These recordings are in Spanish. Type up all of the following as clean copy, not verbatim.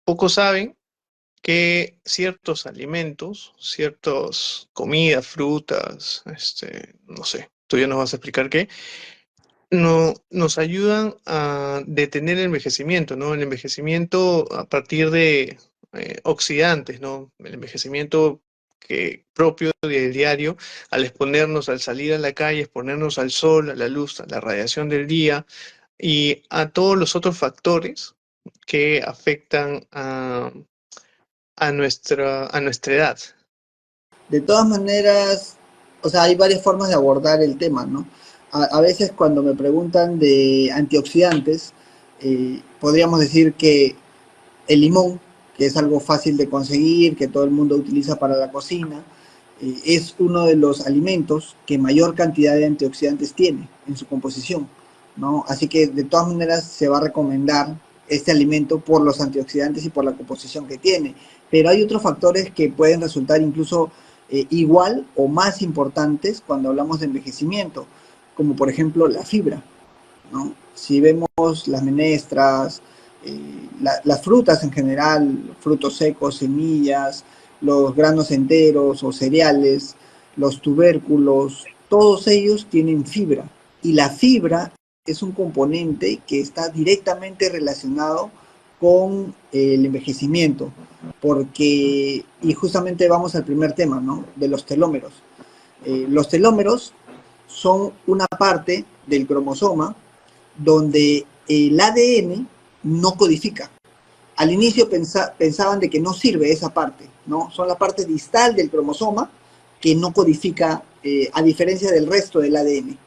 pocos saben que ciertos alimentos, ciertas comidas, frutas, no sé, tú ya nos vas a explicar qué, no, nos ayudan a detener el envejecimiento, ¿no? El envejecimiento a partir de oxidantes, ¿no? El envejecimiento propio del diario, al exponernos, al salir a la calle, exponernos al sol, a la luz, a la radiación del día y a todos los otros factores que afectan a nuestra edad. De todas maneras, o sea, hay varias formas de abordar el tema, ¿no? A veces cuando me preguntan de antioxidantes, podríamos decir que el limón, que es algo fácil de conseguir, que todo el mundo utiliza para la cocina, es uno de los alimentos que mayor cantidad de antioxidantes tiene en su composición, ¿no? Así que de todas maneras se va a recomendar este alimento por los antioxidantes y por la composición que tiene. Pero hay otros factores que pueden resultar incluso igual o más importantes cuando hablamos de envejecimiento, como por ejemplo la fibra, ¿no? Si vemos las menestras, las frutas en general, frutos secos, semillas, los granos enteros o cereales, los tubérculos, todos ellos tienen fibra. Y la fibra es un componente que está directamente relacionado con el envejecimiento, porque, y justamente vamos al primer tema, ¿no? De los telómeros. Los telómeros son una parte del cromosoma donde el ADN no codifica. Al inicio pensaban de que no sirve esa parte, ¿no? Son la parte distal del cromosoma que no codifica, a diferencia del resto del ADN.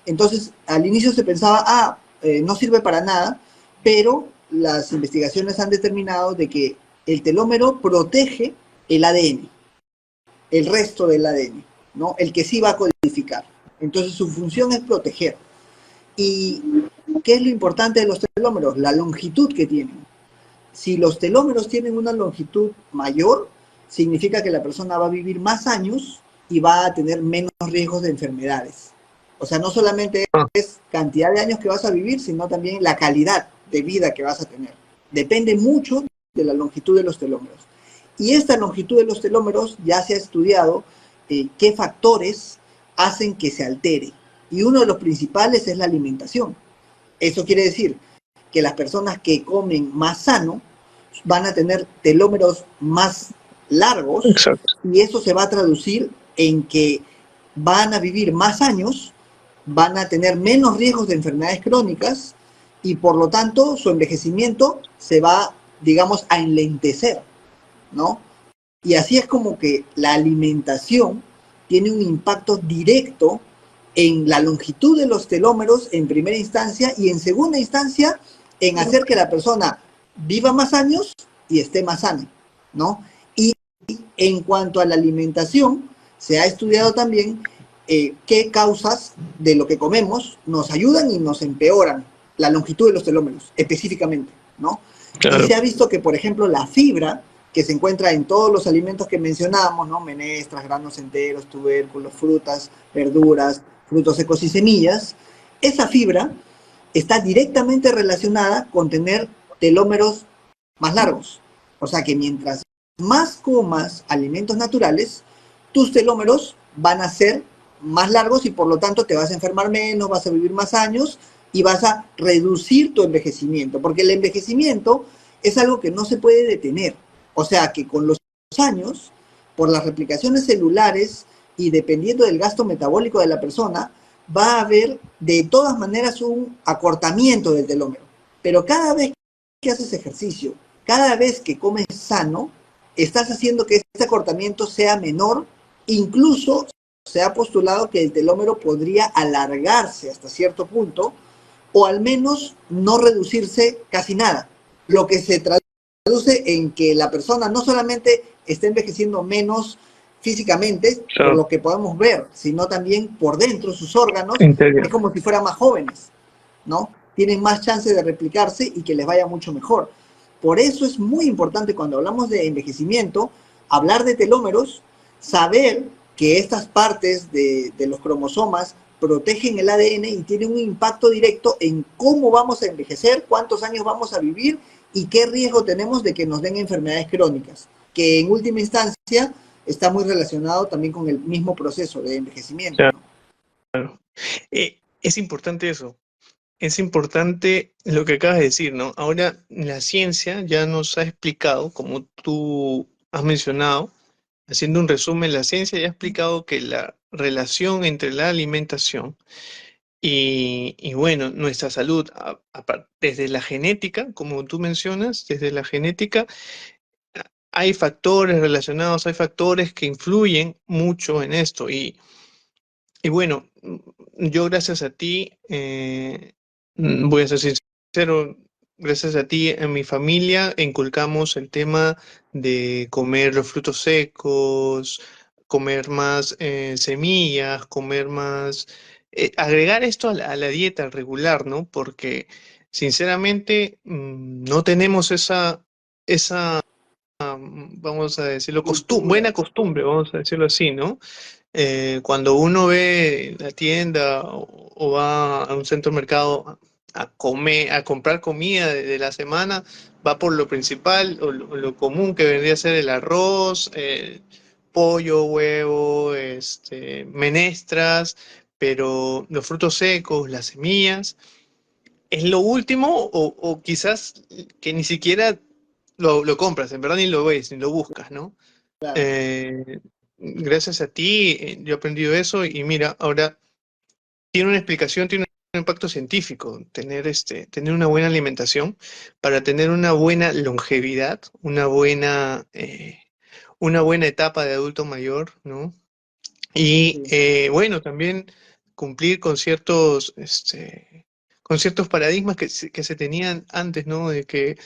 Entonces, al inicio se pensaba, no sirve para nada, pero las investigaciones han determinado de que el telómero protege el ADN, el resto del ADN, ¿no? El que sí va a codificar. Entonces, su función es proteger. ¿Y qué es lo importante de los telómeros? La longitud que tienen. Si los telómeros tienen una longitud mayor, significa que la persona va a vivir más años y va a tener menos riesgos de enfermedades. O sea, no solamente es cantidad de años que vas a vivir, sino también la calidad de vida que vas a tener. Depende mucho de la longitud de los telómeros. Y esta longitud de los telómeros ya se ha estudiado qué factores hacen que se altere. Y uno de los principales es la alimentación. Eso quiere decir que las personas que comen más sano van a tener telómeros más largos. Exacto. Y eso se va a traducir en que van a vivir más años, van a tener menos riesgos de enfermedades crónicas y por lo tanto su envejecimiento se va, digamos, a enlentecer, ¿no? Y así es como que la alimentación tiene un impacto directo en la longitud de los telómeros en primera instancia y en segunda instancia en hacer que la persona viva más años y esté más sana, ¿no? Y en cuanto a la alimentación, se ha estudiado también qué causas de lo que comemos nos ayudan y nos empeoran la longitud de los telómeros, específicamente, ¿no? Claro. Y se ha visto que, por ejemplo, la fibra, que se encuentra en todos los alimentos que mencionábamos, ¿no? Menestras, granos enteros, tubérculos, frutas, verduras, frutos secos y semillas, esa fibra está directamente relacionada con tener telómeros más largos. O sea que mientras más comas alimentos naturales, tus telómeros van a ser más largos y por lo tanto te vas a enfermar menos, vas a vivir más años y vas a reducir tu envejecimiento, porque el envejecimiento es algo que no se puede detener. O sea que con los años, por las replicaciones celulares y dependiendo del gasto metabólico de la persona, va a haber de todas maneras un acortamiento del telómero. Pero cada vez que haces ejercicio, cada vez que comes sano, estás haciendo que este acortamiento sea menor. Incluso se ha postulado que el telómero podría alargarse hasta cierto punto o al menos no reducirse casi nada, lo que se traduce en que la persona no solamente está envejeciendo menos físicamente, Claro. por lo que podemos ver, sino también por dentro sus órganos, Interior. es como si fueran más jóvenes, ¿no? Tienen más chance de replicarse y que les vaya mucho mejor. Por eso es muy importante cuando hablamos de envejecimiento, hablar de telómeros, saber que estas partes de los cromosomas protegen el ADN y tienen un impacto directo en cómo vamos a envejecer, cuántos años vamos a vivir y qué riesgo tenemos de que nos den enfermedades crónicas, que en última instancia está muy relacionado también con el mismo proceso de envejecimiento, Claro. ¿no? Es importante eso. Es importante lo que acabas de decir, ¿no? Ahora la ciencia ya nos ha explicado, como tú has mencionado, haciendo un resumen, la ciencia ya ha explicado que la relación entre la alimentación y bueno, nuestra salud, desde la genética, como tú mencionas, desde la genética, hay factores relacionados, hay factores que influyen mucho en esto. Y bueno, yo gracias a ti, voy a ser sincero, gracias a ti en mi familia inculcamos el tema de comer los frutos secos, comer más semillas, comer más, agregar esto a a la dieta regular, ¿no? Porque sinceramente no tenemos vamos a decirlo, Cultura. buena costumbre, vamos a decirlo así, ¿no? Cuando uno ve la tienda o va a un centro de mercado a comer, a comprar comida de la semana, va por lo principal o lo común que vendría a ser el arroz, pollo, huevo, menestras, pero los frutos secos, las semillas, es lo último o quizás que ni siquiera lo compras, en verdad ni lo ves, ni lo buscas, ¿no? Claro. Eh, Gracias a ti, yo he aprendido eso y mira, ahora tiene una explicación, tiene un impacto científico, tener una buena alimentación para tener una buena longevidad, una buena etapa de adulto mayor, ¿no? Y Sí. bueno, también cumplir con ciertos paradigmas que se tenían antes, ¿no? De que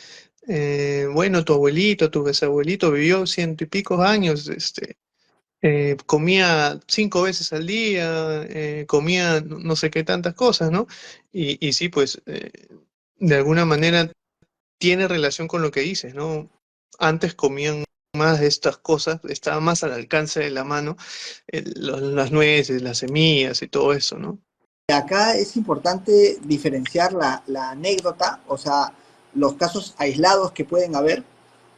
bueno, tu abuelito, tu bisabuelito vivió ciento y pico años, comía 5 veces al día, comía no sé qué tantas cosas, ¿no? Y sí, pues de alguna manera tiene relación con lo que dices, ¿no? Antes comían más de estas cosas, estaba más al alcance de la mano, las nueces, las semillas y todo eso, ¿no? Acá es importante diferenciar la anécdota, o sea, los casos aislados que pueden haber,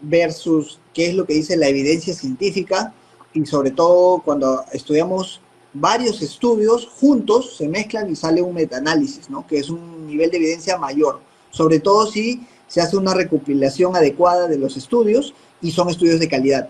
versus qué es lo que dice la evidencia científica, y sobre todo cuando estudiamos varios estudios juntos, se mezclan y sale un metaanálisis, ¿no? Que es un nivel de evidencia mayor, sobre todo si se hace una recopilación adecuada de los estudios y son estudios de calidad,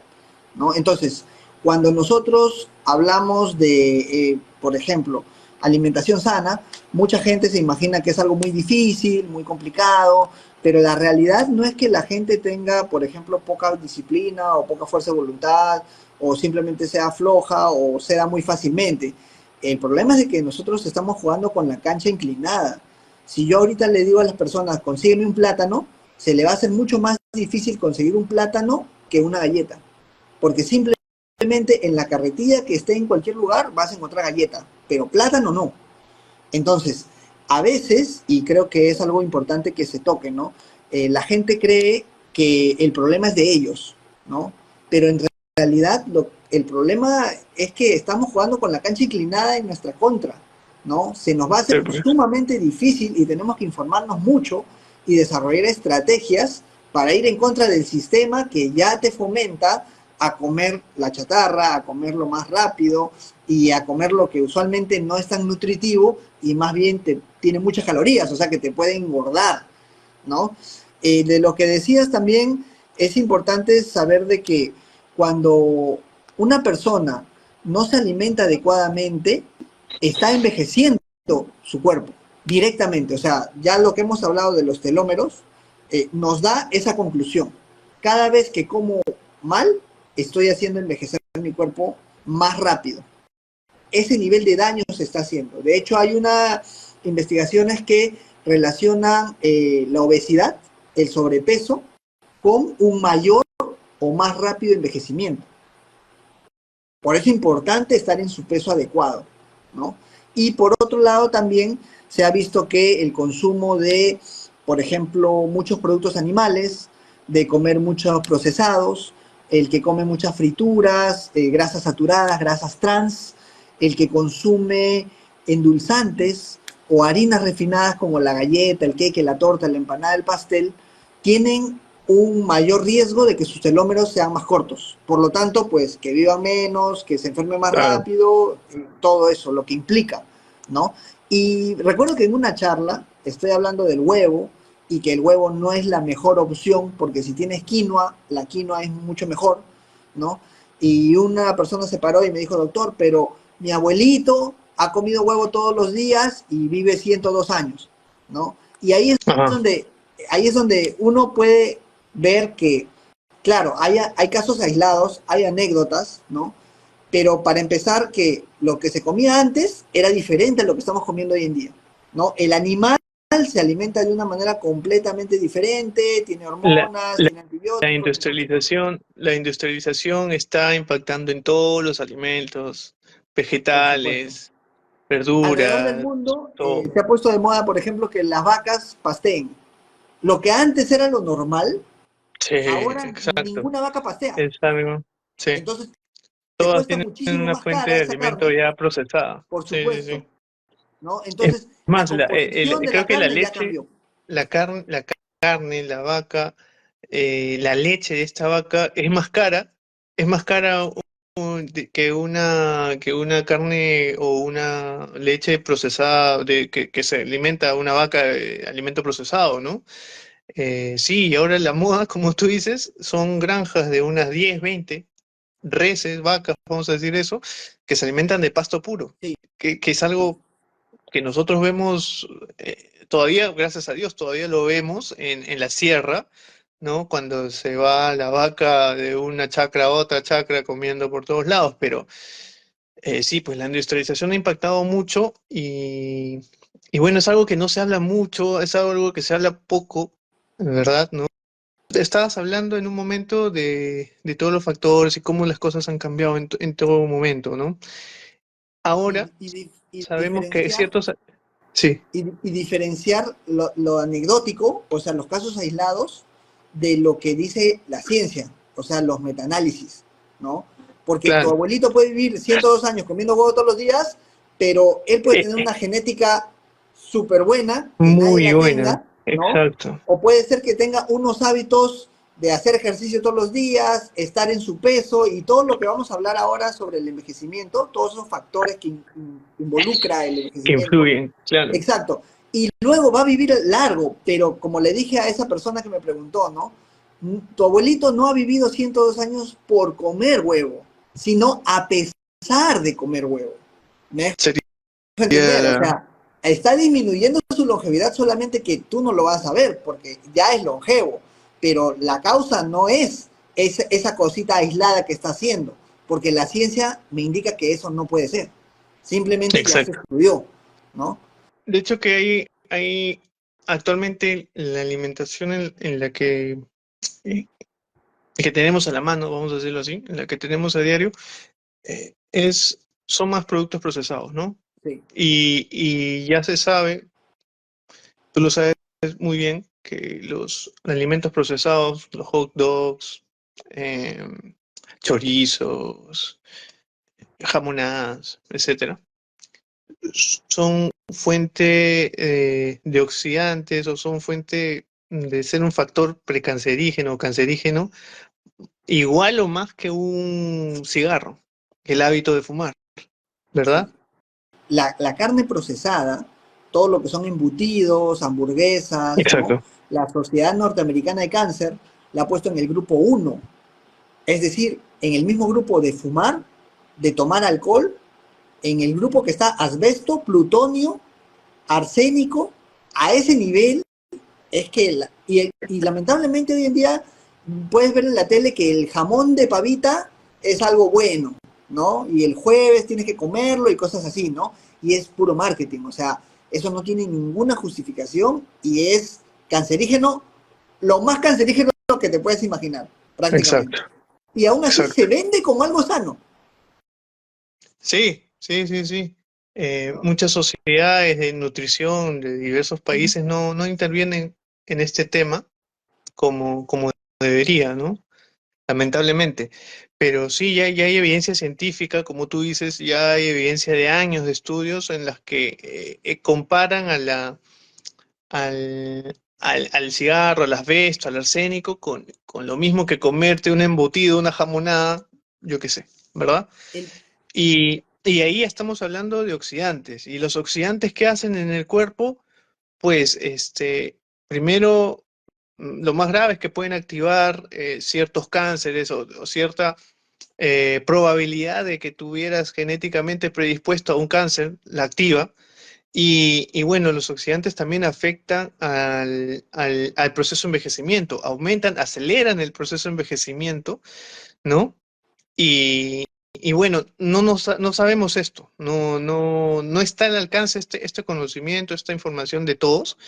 ¿no? Entonces, cuando nosotros hablamos de, por ejemplo, alimentación sana, mucha gente se imagina que es algo muy difícil, muy complicado, pero la realidad no es que la gente tenga, por ejemplo, poca disciplina o poca fuerza de voluntad, o simplemente sea floja o ceda muy fácilmente. El problema es de que nosotros estamos jugando con la cancha inclinada. Si yo ahorita le digo a las personas, consígueme un plátano, se le va a hacer mucho más difícil conseguir un plátano que una galleta, porque simplemente en la carretilla que esté en cualquier lugar vas a encontrar galleta, pero plátano no. Entonces, a veces, y creo que es algo importante que se toque, ¿no? La gente cree que el problema es de ellos, ¿no? Pero en realidad el problema es que estamos jugando con la cancha inclinada en nuestra contra, ¿no? Se nos va a Sí, hacer pues. sumamente difícil y tenemos que informarnos mucho y desarrollar estrategias para ir en contra del sistema que ya te fomenta a comer la chatarra, a comerlo más rápido y a comer lo que usualmente no es tan nutritivo y más bien tiene muchas calorías, o sea que te puede engordar, ¿no? De lo que decías también es importante saber de que cuando una persona no se alimenta adecuadamente, está envejeciendo su cuerpo directamente. O sea, ya lo que hemos hablado de los telómeros nos da esa conclusión. Cada vez que como mal, estoy haciendo envejecer mi cuerpo más rápido. Ese nivel de daño se está haciendo. De hecho, hay unas investigaciones que relacionan la obesidad, el sobrepeso, con un mayor o más rápido envejecimiento. Por eso es importante estar en su peso adecuado, ¿no? Y por otro lado también se ha visto que el consumo de, por ejemplo, muchos productos animales, de comer muchos procesados, el que come muchas frituras, grasas saturadas, grasas trans, el que consume endulzantes o harinas refinadas como la galleta, el queque, la torta, la empanada, el pastel, tienen un mayor riesgo de que sus telómeros sean más cortos. Por lo tanto, pues que vivan menos, que se enfermen más Claro. rápido, todo eso, lo que implica, ¿no? Y recuerdo que en una charla estoy hablando del huevo y que el huevo no es la mejor opción porque si tienes quinoa, la quinoa es mucho mejor, ¿no? Y una persona se paró y me dijo, doctor, pero mi abuelito ha comido huevo todos los días y vive 102 años, ¿no? Y Ajá. donde, ahí es donde uno puede ver que, claro, hay casos aislados, hay anécdotas, ¿no? Pero para empezar, que lo que se comía antes era diferente a lo que estamos comiendo hoy en día, ¿no? El animal se alimenta de una manera completamente diferente, tiene La, hormonas, la- tiene la antibióticos, entonces, industrialización está impactando en todos los alimentos, por supuesto. vegetales, Alrededor del verduras, mundo todo. se ha puesto de moda, por ejemplo, que las vacas pasteen. Lo que antes era lo normal, Sí, ahora exacto. ninguna vaca pastea. Es algo, sí. Entonces te Todas cuesta tienen muchísimo una más fuente cara de esa alimento carne, ya procesada. por Sí, sí, supuesto, sí. ¿no? Es Entonces la más, composición de creo la que la carne ya leche, cambió, carne, la vaca, la leche de esta vaca es más cara que una carne o una leche procesada que se alimenta una vaca de alimento procesado, ¿no? Sí, y ahora la moda, como tú dices, son granjas de unas 10 20 reses, vacas, vamos a decir eso, que se alimentan de pasto puro, sí, que es sí, algo que nosotros vemos todavía, gracias a Dios, todavía lo vemos en la sierra, ¿no? Cuando se va la vaca de una chacra a otra chacra comiendo por todos lados, pero sí, pues la industrialización ha impactado mucho y bueno, es algo que no se habla mucho, es algo que se habla poco, ¿verdad? ¿No? Estabas hablando en un momento de todos los factores y cómo las cosas han cambiado en todo momento, ¿no? Ahora y sabemos que diferenciar ciertos... Sí, y diferenciar lo anecdótico, o sea, los casos aislados, de lo que dice la ciencia, o sea, los metaanálisis, ¿no? Porque tu claro. abuelito puede vivir 102 años comiendo huevo todos los días, pero él puede Eh, tener una genética súper buena, que nadie Muy la buena, tenga, ¿no? exacto, O puede ser que tenga unos hábitos de hacer ejercicio todos los días, estar en su peso y todo lo que vamos a hablar ahora sobre el envejecimiento, todos esos factores que involucra el que envejecimiento. influyen, claro. Exacto. Y luego va a vivir largo, pero como le dije a esa persona que me preguntó, ¿no? Tu abuelito no ha vivido 102 años por comer huevo, sino a pesar de comer huevo. ¿Me dejo entender? O Sería, sea, está disminuyendo su longevidad solamente que tú no lo vas a ver, porque ya es longevo, pero la causa no es esa cosita aislada que está haciendo, porque la ciencia me indica que eso no puede ser. Simplemente ya se exacto. estudió, ¿no? De hecho que hay actualmente la alimentación en la eh, que tenemos a la mano, vamos a decirlo así, en la que tenemos a diario, son más productos procesados, ¿no? Sí. Y ya se sabe, tú lo sabes muy bien, que los alimentos procesados, los hot dogs, eh, chorizos, jamonadas, etcétera, son fuente de oxidantes o son fuente de ser un factor precancerígeno o cancerígeno igual o más que un cigarro, el hábito de fumar, Sí. ¿verdad? La carne procesada, todo lo que son embutidos, hamburguesas, ¿no? Exacto. La Sociedad Norteamericana de Cáncer la ha puesto en el grupo uno, es decir, en el mismo grupo de fumar, de tomar alcohol, en el grupo que está asbesto, plutonio, arsénico, a ese nivel es que, y lamentablemente hoy en día puedes ver en la tele que el jamón de pavita es algo bueno, ¿no? Y el jueves tienes que comerlo y cosas así, ¿no? Y es puro marketing, o sea, eso no tiene ninguna justificación y es cancerígeno, lo más cancerígeno que te puedes imaginar, prácticamente. Exacto, Y aún así se exacto. vende como algo sano. Sí, sí, sí, sí. Muchas sociedades de nutrición de diversos países no intervienen en este tema como debería, ¿no? Lamentablemente. Pero sí, ya hay evidencia científica, como tú dices, ya hay evidencia de años de estudios en las que comparan al, al cigarro, al asbesto, al arsénico, con lo mismo que comerte un embutido, una jamonada, yo qué sé, ¿verdad? El, Y ahí estamos hablando de oxidantes. ¿Y los oxidantes qué hacen en el cuerpo? Pues, primero, lo más grave es que pueden activar ciertos cánceres o cierta probabilidad de que tuvieras genéticamente predispuesto a un cáncer, la activa. Y bueno, los oxidantes también afectan al proceso de envejecimiento, aumentan, aceleran el proceso de envejecimiento, ¿no? Y bueno, no sabemos esto, no está al alcance este conocimiento, esta información de todos,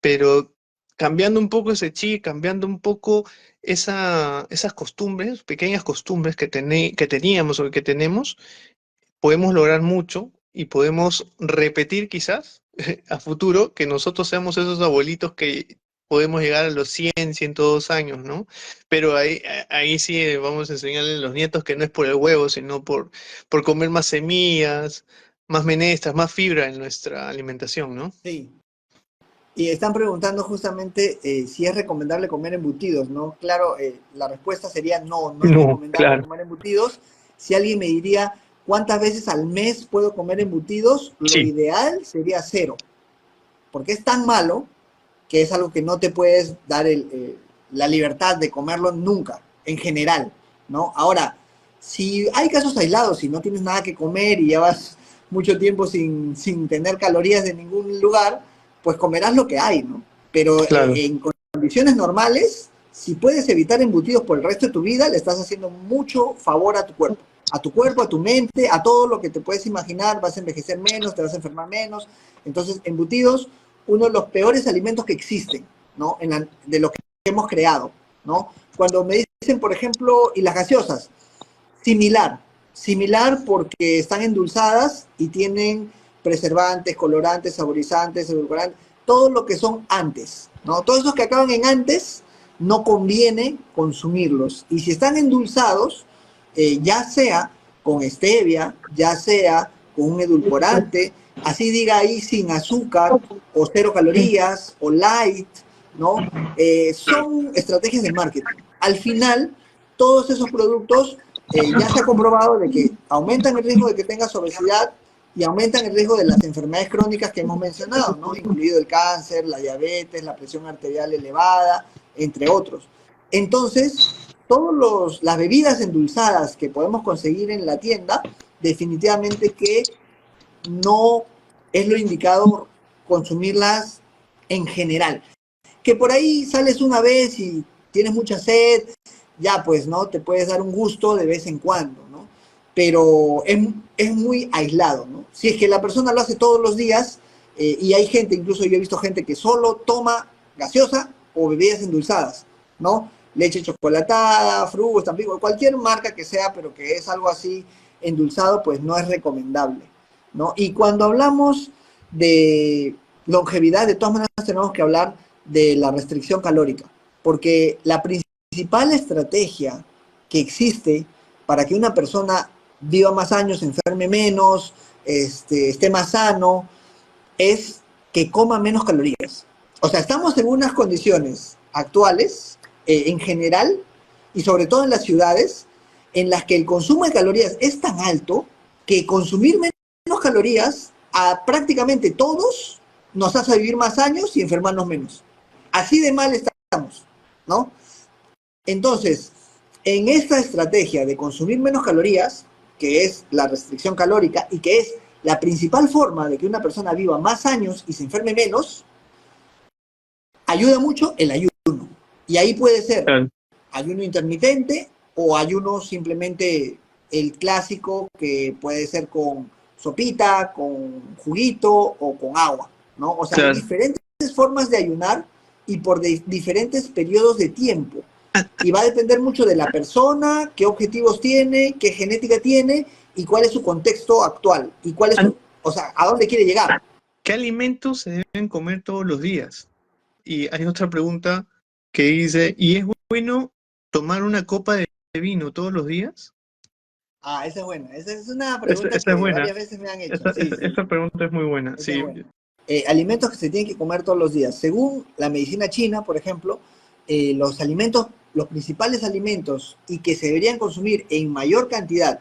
pero cambiando un poco ese chip, cambiando un poco esas costumbres, pequeñas costumbres que teníamos o que tenemos, podemos lograr mucho y podemos repetir quizás a futuro que nosotros seamos esos abuelitos que podemos llegar a los 100, 102 años, ¿no? Pero ahí sí vamos a enseñarle a los nietos que no es por el huevo, sino por comer más semillas, más menestras, más fibra en nuestra alimentación, ¿no? sí. Y están preguntando justamente si es recomendable comer embutidos, ¿no? Claro, la respuesta sería no, no es No, recomendable claro. comer embutidos. Si alguien me diría cuántas veces al mes puedo comer embutidos, lo Sí, ideal sería cero, porque es tan malo que es algo que no te puedes dar la libertad de comerlo nunca, en general, ¿no? Ahora, si hay casos aislados, si no tienes nada que comer y llevas mucho tiempo sin tener calorías de ningún lugar, pues comerás lo que hay, ¿no? Pero claro, en condiciones normales, si puedes evitar embutidos por el resto de tu vida, le estás haciendo mucho favor a tu cuerpo. A tu cuerpo, a tu mente, a todo lo que te puedes imaginar, vas a envejecer menos, te vas a enfermar menos. Entonces, embutidos, uno de los peores alimentos que existen, ¿no? De lo que hemos creado, ¿no? Cuando me dicen, por ejemplo, y las gaseosas, similar, similar porque están endulzadas y tienen preservantes, colorantes, saborizantes, edulcorantes, todo lo que son antes, ¿no? Todos esos que acaban en antes, no conviene consumirlos. Y si están endulzados, ya sea con stevia, ya sea con un edulcorante, así diga ahí sin azúcar o cero calorías o light, ¿no? Son estrategias de marketing. Al final, todos esos productos ya se ha comprobado de que aumentan el riesgo de que tengas obesidad y aumentan el riesgo de las enfermedades crónicas que hemos mencionado, ¿no? Incluido el cáncer, la diabetes, la presión arterial elevada, entre otros. Entonces, todas las bebidas endulzadas que podemos conseguir en la tienda, definitivamente que no es lo indicado consumirlas en general. Que por ahí sales una vez y tienes mucha sed, ya pues, ¿no? Te puedes dar un gusto de vez en cuando, ¿no? Pero es muy aislado, ¿no? Si es que la persona lo hace todos los días, y hay gente, incluso yo he visto gente que solo toma gaseosa o bebidas endulzadas, ¿no? Leche chocolatada, frugos, también, cualquier marca que sea, pero que es algo así endulzado, pues no es recomendable, ¿no? Y cuando hablamos de longevidad, de todas maneras tenemos que hablar de la restricción calórica, porque la principal estrategia que existe para que una persona viva más años, enferme menos, esté más sano, es que coma menos calorías. O sea, estamos en unas condiciones actuales, en general, y sobre todo en las ciudades, en las que el consumo de calorías es tan alto que consumir menos calorías a prácticamente todos nos hace vivir más años y enfermarnos menos. Así de mal estamos, ¿no? Entonces, en esta estrategia de consumir menos calorías, que es la restricción calórica y que es la principal forma de que una persona viva más años y se enferme menos, ayuda mucho el ayuno. Y ahí puede ser claro. ayuno intermitente o ayuno simplemente el clásico que puede ser con sopita, con juguito o con agua, ¿no? O sea, hay Claro. diferentes formas de ayunar y por diferentes periodos de tiempo. Y va a depender mucho de la persona, qué objetivos tiene, qué genética tiene y cuál es su contexto actual y cuál es su, o sea, a dónde quiere llegar. ¿Qué alimentos se deben comer todos los días? Y hay otra pregunta que dice, ¿y es bueno tomar una copa de vino todos los días? Ah, esa es buena. Esa es una Esa, pregunta esa es que buena. varias veces me han hecho. Esa, Sí, esa, sí, esa pregunta es muy buena. esa es Sí, buena. alimentos que se tienen que comer todos los días. Según la medicina china, por ejemplo, los alimentos, los principales alimentos y que se deberían consumir en mayor cantidad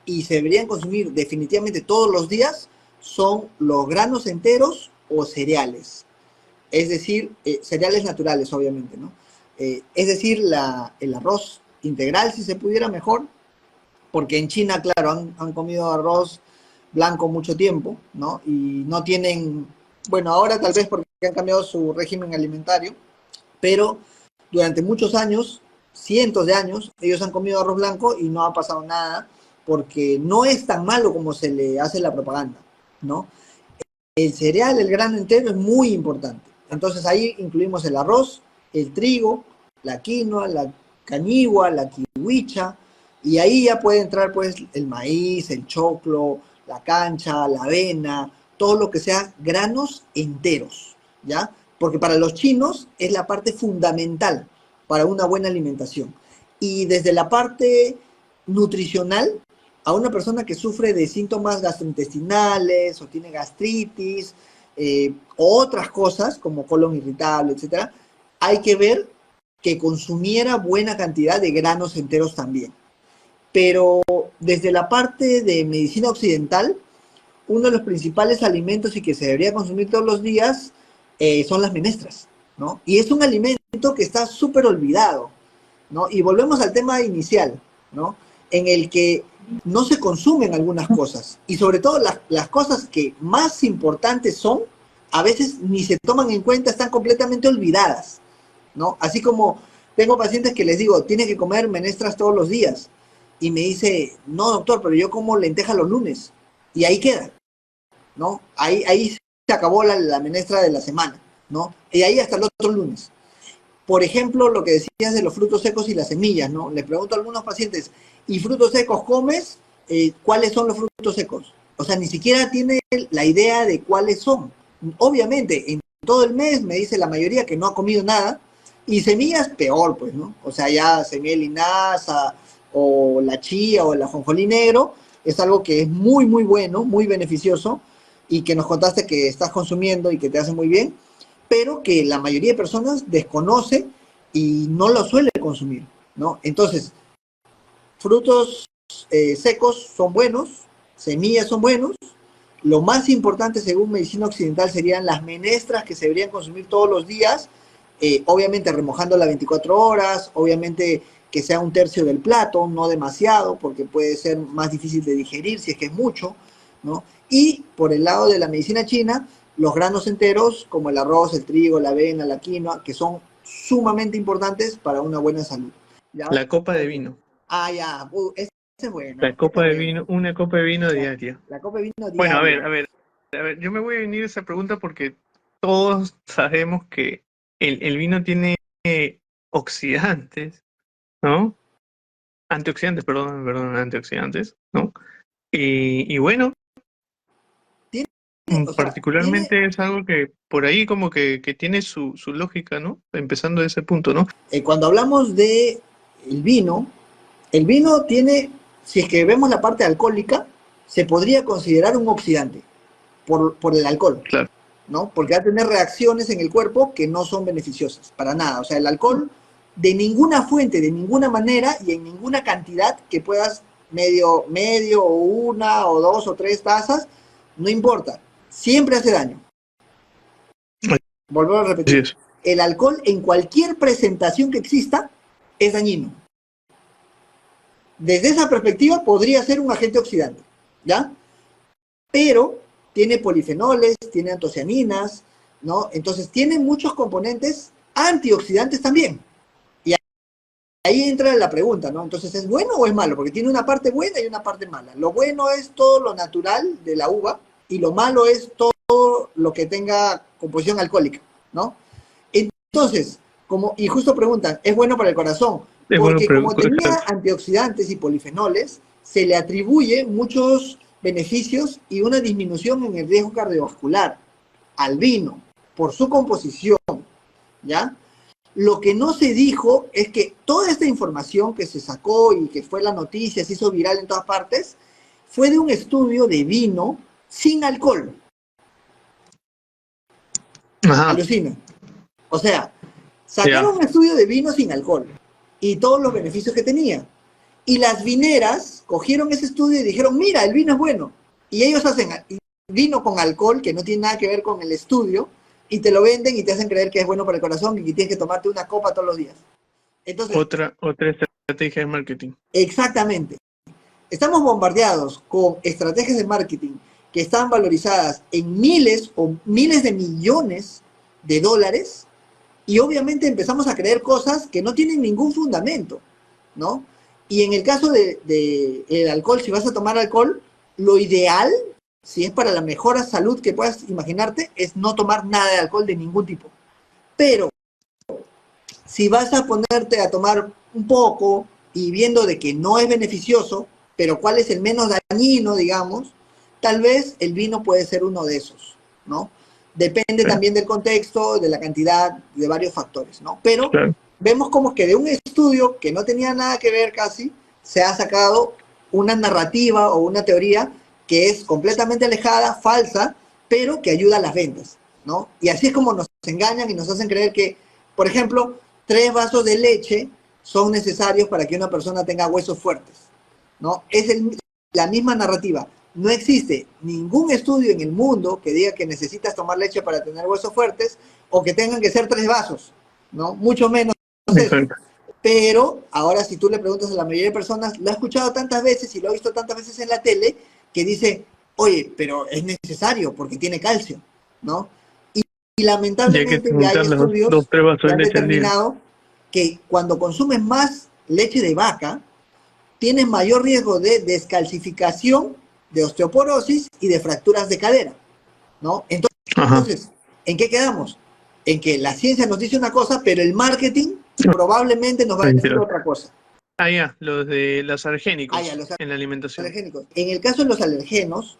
y se deberían consumir definitivamente todos los días son los granos enteros o cereales. Es decir, cereales naturales, obviamente, ¿no? Es decir, el arroz integral, si se pudiera mejor, porque en China, claro, han comido arroz blanco mucho tiempo, ¿no? Y no tienen, bueno, ahora tal vez porque han cambiado su régimen alimentario, pero durante muchos años, cientos de años, ellos han comido arroz blanco y no ha pasado nada, porque no es tan malo como se le hace la propaganda, ¿no? El cereal, el grano entero es muy importante. Entonces ahí incluimos el arroz, el trigo, la quinoa, la cañigua, la kiwicha, y ahí ya puede entrar pues el maíz, el choclo, la cancha, la avena, todo lo que sea granos enteros, ¿ya? Porque para los chinos es la parte fundamental para una buena alimentación. Y desde la parte nutricional, a una persona que sufre de síntomas gastrointestinales o tiene gastritis o otras cosas como colon irritable, etcétera, hay que ver que consumiera buena cantidad de granos enteros también. Pero desde la parte de medicina occidental, uno de los principales alimentos y que se debería consumir todos los días son las menestras, ¿no? Y es un alimento que está súper olvidado, ¿no? Y volvemos al tema inicial, ¿no? En el que no se consumen algunas cosas y sobre todo las cosas que más importantes son, a veces ni se toman en cuenta, están completamente olvidadas, ¿no? Así como tengo pacientes que les digo, tienes que comer menestras todos los días y me dice, no doctor, pero yo como lenteja los lunes y ahí queda, ¿no? Ahí se acabó la menestra de la semana, ¿no? Y ahí hasta el otro lunes. Por ejemplo, lo que decías de los frutos secos y las semillas, ¿no? Les pregunto a algunos pacientes, ¿y frutos secos comes? ¿Cuáles son los frutos secos? O sea, ni siquiera tiene la idea de cuáles son. Obviamente, en todo el mes me dice la mayoría que no ha comido nada, y semillas peor, pues, ¿no? O sea, ya semilla de linaza, o la chía, o el ajonjolí negro, es algo que es muy, muy bueno, muy beneficioso, y que nos contaste que estás consumiendo y que te hace muy bien, pero que la mayoría de personas desconoce y no lo suele consumir, ¿no? Entonces, frutos secos son buenos, semillas son buenos, lo más importante según medicina occidental serían las menestras que se deberían consumir todos los días, obviamente remojándola 24 horas, obviamente que sea un tercio del plato, no demasiado, porque puede ser más difícil de digerir si es que es mucho, ¿no? Y por el lado de la medicina china, los granos enteros, como el arroz, el trigo, la avena, la quinoa, que son sumamente importantes para una buena salud. ¿Ya? La copa de vino. Ah, ya, ese es bueno, La copa de vino, una copa de vino diaria. la copa de vino Bueno, diaria. a ver, yo me voy a venir a esa pregunta porque todos sabemos que el vino tiene oxidantes, ¿no? Antioxidantes, perdón, antioxidantes, ¿no? Y bueno, Tiene, o sea, tiene, particularmente es algo que por ahí como que tiene su lógica, ¿no? Empezando de ese punto, ¿no? cuando hablamos de el vino tiene, si es que vemos la parte alcohólica, se podría considerar un oxidante por el alcohol, Claro. ¿no? Porque va a tener reacciones en el cuerpo que no son beneficiosas, para nada. O sea, el alcohol, de ninguna fuente, de ninguna manera y en ninguna cantidad que puedas, medio, o una, o dos, o tres tazas, no importa, siempre hace daño. Volvemos a Así repetir, es. el alcohol en cualquier presentación que exista es dañino. Desde esa perspectiva podría ser un agente oxidante, ¿ya? Pero tiene polifenoles, tiene antocianinas, ¿no? Entonces tiene muchos componentes antioxidantes también. Y ahí entra la pregunta, ¿no? Entonces, ¿es bueno o es malo? Porque tiene una parte buena y una parte mala. Lo bueno es todo lo natural de la uva y lo malo es todo lo que tenga composición alcohólica, ¿no? Entonces, y justo preguntan, ¿es bueno para el corazón? Es bueno, Porque como tenía exacto. antioxidantes y polifenoles, se le atribuye muchos beneficios y una disminución en el riesgo cardiovascular al vino por su composición, ¿ya? Lo que no se dijo es que toda esta información que se sacó y que fue la noticia, se hizo viral en todas partes, fue de un estudio de vino sin alcohol. Ajá. Alucina. O sea, Ya. sacaron un estudio de vino sin alcohol y todos los beneficios que tenía. Y las vineras cogieron ese estudio y dijeron, mira, el vino es bueno. Y ellos hacen vino con alcohol, que no tiene nada que ver con el estudio, y te lo venden y te hacen creer que es bueno para el corazón y que tienes que tomarte una copa todos los días. Entonces, Otra estrategia de marketing. exactamente. Estamos bombardeados con estrategias de marketing que están valorizadas en miles o miles de millones de dólares y obviamente empezamos a creer cosas que no tienen ningún fundamento, ¿no? Y en el caso de el alcohol, si vas a tomar alcohol, lo ideal, si es para la mejor salud que puedas imaginarte, es no tomar nada de alcohol de ningún tipo. Pero si vas a ponerte a tomar un poco y viendo de que no es beneficioso, pero cuál es el menos dañino, digamos, tal vez el vino puede ser uno de esos, ¿no? Depende Claro, también del contexto, de la cantidad, de varios factores, ¿no? Pero claro. vemos como que de un estudio que no tenía nada que ver casi, se ha sacado una narrativa o una teoría que es completamente alejada, falsa, pero que ayuda a las ventas, ¿no? Y así es como nos engañan y nos hacen creer que, por ejemplo, 3 vasos de leche son necesarios para que una persona tenga huesos fuertes, ¿no? Es la misma narrativa. No existe ningún estudio en el mundo que diga que necesitas tomar leche para tener huesos fuertes o que tengan que ser 3 vasos, ¿no? Mucho menos eso. Exacto. Pero ahora si tú le preguntas a la mayoría de personas, lo ha escuchado tantas veces y lo ha visto tantas veces en la tele, que dice, oye, pero es necesario porque tiene calcio, ¿no? Y Y hay que lamentablemente ya hay juntar los estudios 3 vasos que de han leche al día. determinado que cuando consumes más leche de vaca, tienes mayor riesgo de descalcificación, de osteoporosis y de fracturas de cadera, ¿no? Ajá. Entonces, ¿en qué quedamos? En que la ciencia nos dice una cosa, pero el marketing probablemente nos va a decir otra cosa. Ah, ya, los de los Ah, ya, alergénicos los en la alimentación. alergénicos. En el caso de los alergenos,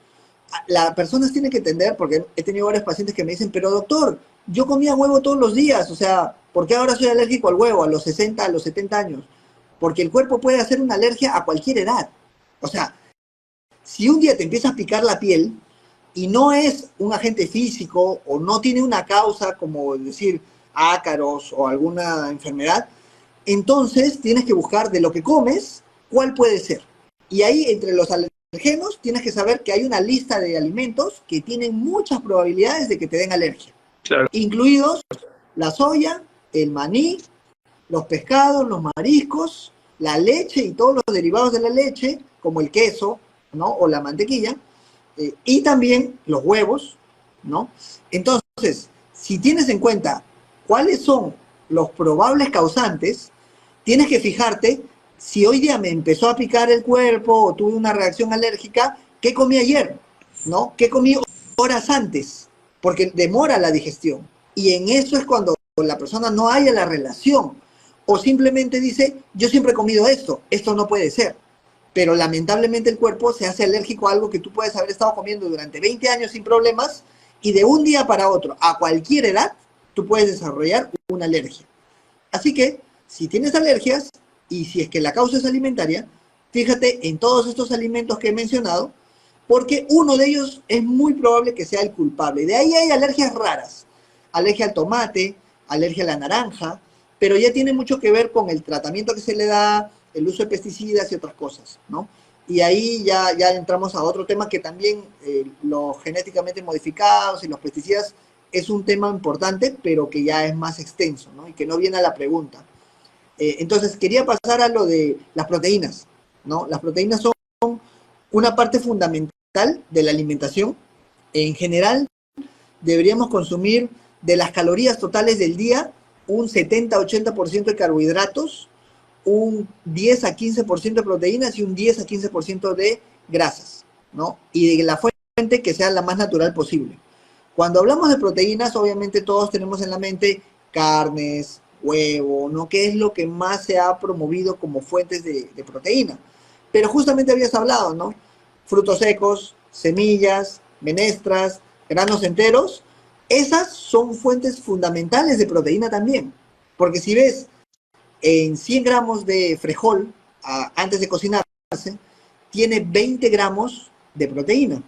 las personas tienen que entender, porque he tenido varios pacientes que me dicen, pero doctor, yo comía huevo todos los días, o sea, ¿por qué ahora soy alérgico al huevo a los 60, a los 70 años? Porque el cuerpo puede hacer una alergia a cualquier edad. O sea, si un día te empieza a picar la piel y no es un agente físico o no tiene una causa como decir ácaros o alguna enfermedad, entonces tienes que buscar de lo que comes cuál puede ser. Y ahí entre los alergenos tienes que saber que hay una lista de alimentos que tienen muchas probabilidades de que te den alergia, Claro. incluidos la soya, el maní, los pescados, los mariscos, la leche y todos los derivados de la leche, como el queso, ¿no? O la mantequilla, y también los huevos, ¿no? Entonces, si tienes en cuenta cuáles son los probables causantes, tienes que fijarte si hoy día me empezó a picar el cuerpo o tuve una reacción alérgica, ¿qué comí ayer? ¿No? ¿Qué comí horas antes? Porque demora la digestión. Y en eso es cuando la persona no haya la relación. O simplemente dice, yo siempre he comido esto no puede ser. Pero lamentablemente el cuerpo se hace alérgico a algo que tú puedes haber estado comiendo durante 20 años sin problemas y de un día para otro, a cualquier edad, tú puedes desarrollar una alergia. Así que, si tienes alergias y si es que la causa es alimentaria, fíjate en todos estos alimentos que he mencionado, porque uno de ellos es muy probable que sea el culpable. De ahí hay alergias raras, alergia al tomate, alergia a la naranja, pero ya tiene mucho que ver con el tratamiento que se le da, el uso de pesticidas y otras cosas, ¿no? Y ahí ya entramos a otro tema que también los genéticamente modificados y los pesticidas es un tema importante, pero que ya es más extenso, ¿no? Y que no viene a la pregunta. Entonces, quería pasar a lo de las proteínas, ¿no? Las proteínas son una parte fundamental de la alimentación. En general, deberíamos consumir de las calorías totales del día un 70-80% de carbohidratos, un 10 a 15% de proteínas y un 10 a 15% de grasas, ¿no? Y de la fuente que sea la más natural posible. Cuando hablamos de proteínas, obviamente todos tenemos en la mente carnes, huevo, ¿no? Que es lo que más se ha promovido como fuentes de proteína. Pero justamente habías hablado, ¿no? Frutos secos, semillas, menestras, granos enteros, esas son fuentes fundamentales de proteína también. Porque si ves en 100 gramos de frijol, antes de cocinarse, tiene 20 gramos de proteína.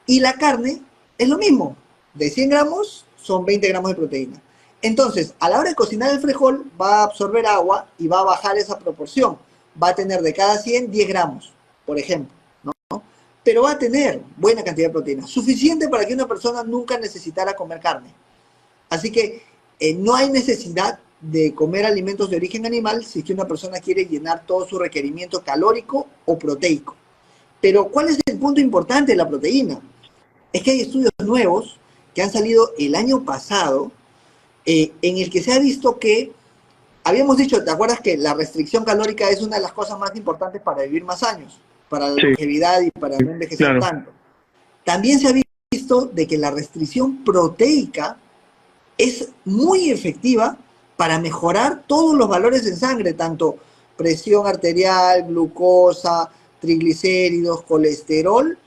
Y la carne es lo mismo. De 100 gramos son 20 gramos de proteína. Entonces, a la hora de cocinar el frijol, va a absorber agua y va a bajar esa proporción. Va a tener de cada 100, 10 gramos, por ejemplo, ¿no? Pero va a tener buena cantidad de proteína, suficiente para que una persona nunca necesitara comer carne. Así que no hay necesidad de comer alimentos de origen animal si es que una persona quiere llenar todo su requerimiento calórico o proteico. Pero ¿cuál es el punto importante de la proteína? Es que hay estudios nuevos que han salido el año pasado en el que se ha visto que, habíamos dicho, ¿te acuerdas que la restricción calórica es una de las cosas más importantes para vivir más años, para la longevidad y para no envejecer tanto? También se ha visto de que la restricción proteica es muy efectiva para mejorar todos los valores en sangre, tanto presión arterial, glucosa, triglicéridos, colesterol,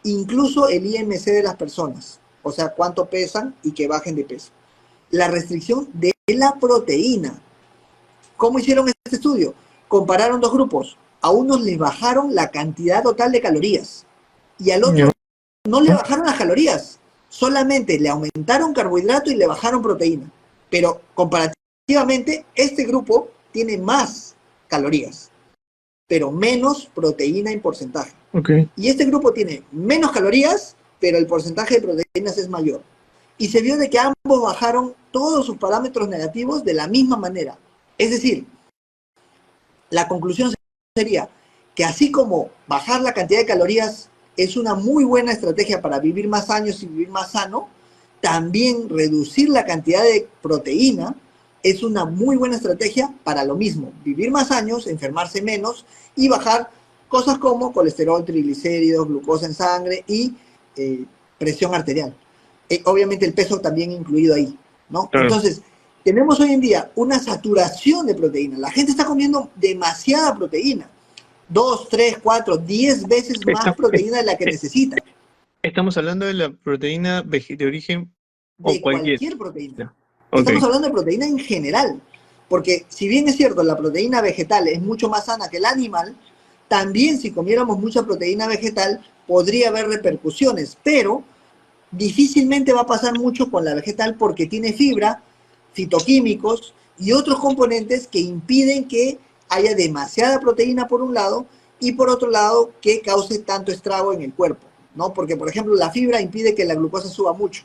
incluso el IMC de las personas, o sea, cuánto pesan y que bajen de peso. La restricción de la proteína. ¿Cómo hicieron este estudio? Compararon dos grupos. A unos les bajaron la cantidad total de calorías y al otro no le bajaron las calorías. Solamente le aumentaron carbohidrato y le bajaron proteína. Pero comparativamente, este grupo tiene más calorías, pero menos proteína en porcentaje. Y este grupo tiene menos calorías, pero el porcentaje de proteínas es mayor. Y se vio de que ambos bajaron todos sus parámetros negativos de la misma manera. Es decir, la conclusión sería que así como bajar la cantidad de calorías es una muy buena estrategia para vivir más años y vivir más sano, también reducir la cantidad de proteína es una muy buena estrategia para lo mismo, vivir más años, enfermarse menos y bajar cosas como colesterol, triglicéridos, glucosa en sangre y presión arterial. Obviamente el peso también incluido ahí, ¿no? Entonces, tenemos hoy en día una saturación de proteína. La gente está comiendo demasiada proteína. 2, 3, 4, 10 veces más proteína de la que necesita. Estamos hablando de la proteína de origen de cualquier proteína. Estamos hablando de proteína en general. Porque si bien es cierto, la proteína vegetal es mucho más sana que la animal, también si comiéramos mucha proteína vegetal podría haber repercusiones, pero difícilmente va a pasar mucho con la vegetal porque tiene fibra, fitoquímicos y otros componentes que impiden que haya demasiada proteína por un lado y por otro lado que cause tanto estrago en el cuerpo, ¿no? Porque, por ejemplo, la fibra impide que la glucosa suba mucho.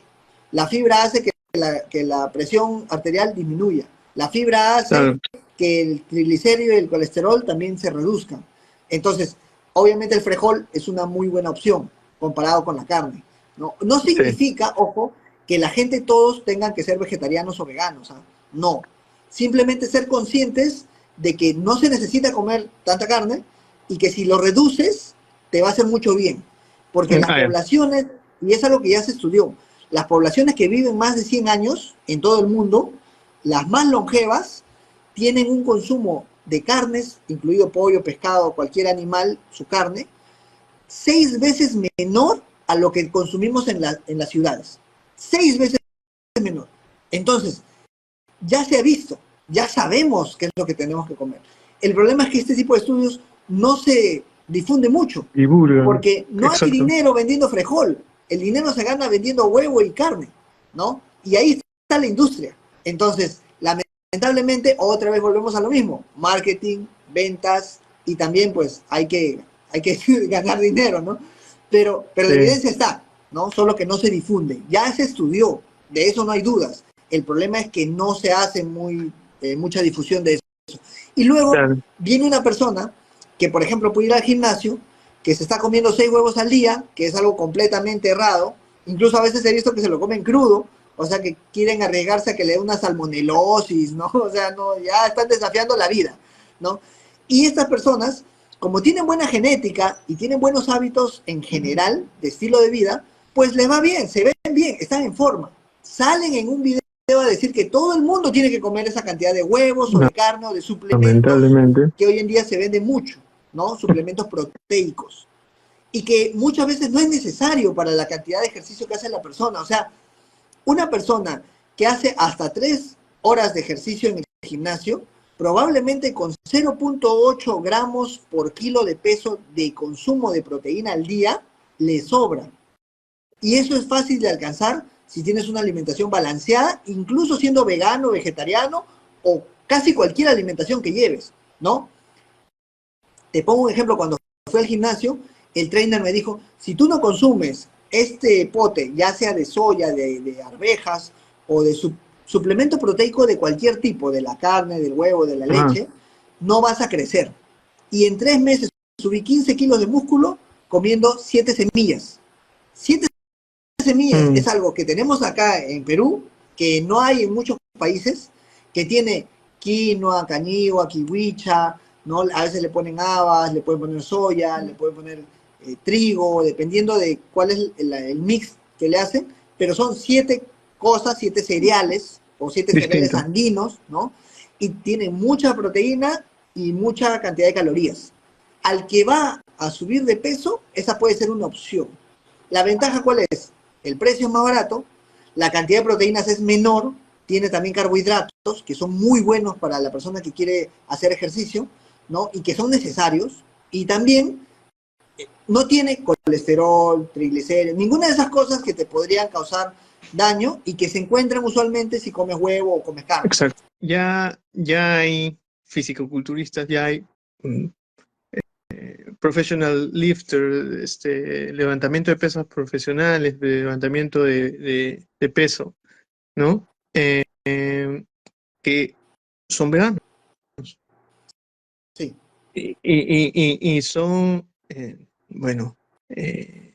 La fibra hace que la presión arterial disminuya. La fibra hace que el triglicérido y el colesterol también se reduzcan. Entonces, obviamente el frijol es una muy buena opción comparado con la carne. No significa, ojo, que la gente todos tengan que ser vegetarianos o veganos. No. Simplemente ser conscientes de que no se necesita comer tanta carne y que si lo reduces, te va a hacer mucho bien. Porque las poblaciones, y es algo que ya se estudió, las poblaciones que viven más de 100 años en todo el mundo, las más longevas, tienen un consumo de carnes, incluido pollo, pescado, cualquier animal, su carne, 6 veces menor a lo que consumimos en las ciudades. 6 veces menor. Entonces, ya se ha visto, ya sabemos qué es lo que tenemos que comer. El problema es que este tipo de estudios no se difunde mucho, porque no hay dinero vendiendo frijol, el dinero se gana vendiendo huevo y carne, ¿no? Y ahí está la industria. Entonces, lamentablemente, otra vez volvemos a lo mismo, marketing, ventas, y también pues hay que ganar dinero, ¿no? Pero la evidencia está, ¿no? Solo que no se difunde. Ya se estudió, de eso no hay dudas. El problema es que no se hace mucha difusión de eso. Y luego viene una persona que, por ejemplo, puede ir al gimnasio, que se está comiendo 6 huevos al día, que es algo completamente errado. Incluso a veces he visto que se lo comen crudo, o sea, que quieren arriesgarse a que le dé una salmonelosis, ¿no? O sea, no, ya están desafiando la vida, ¿no? Y estas personas, como tienen buena genética y tienen buenos hábitos en general de estilo de vida, pues les va bien, se ven bien, están en forma. Salen en un video a decir que todo el mundo tiene que comer esa cantidad de huevos o de carne o de suplementos que hoy en día se venden mucho, ¿no? Suplementos proteicos. Y que muchas veces no es necesario para la cantidad de ejercicio que hace la persona. O sea, una persona que hace hasta 3 horas de ejercicio en el gimnasio, probablemente con 0.8 gramos por kilo de peso de consumo de proteína al día, le sobra. Y eso es fácil de alcanzar si tienes una alimentación balanceada, incluso siendo vegano, vegetariano o casi cualquier alimentación que lleves, ¿no? Te pongo un ejemplo, cuando fui al gimnasio, el trainer me dijo, si tú no consumes este pote, ya sea de soya, de arvejas o de suplemento proteico de cualquier tipo, de la carne, del huevo, de la Ajá. leche, no vas a crecer. Y en 3 meses subí 15 kilos de músculo comiendo 7 semillas. 7 semillas Mm, es algo que tenemos acá en Perú, que no hay en muchos países, que tiene quinoa, cañigua, kiwicha, ¿no? A veces le ponen habas, le pueden poner soya, le pueden poner trigo, dependiendo de cuál es el mix que le hacen, pero son 7 cosas, 7 cereales, o 7 cereales distinto. andinos, ¿no? Y tienen mucha proteína y mucha cantidad de calorías. Al que va a subir de peso, esa puede ser una opción. ¿La ventaja cuál es? El precio es más barato, la cantidad de proteínas es menor, tiene también carbohidratos que son muy buenos para la persona que quiere hacer ejercicio, ¿no? Y que son necesarios, y también no tiene colesterol, triglicéridos, ninguna de esas cosas que te podrían causar daño y que se encuentran usualmente si comes huevo o comes carne. Exacto. Ya hay fisicoculturistas, ya hay mm, professional lifter, levantamiento de pesas profesionales, de levantamiento de peso, ¿no? Que son veganos Sí. y son, bueno,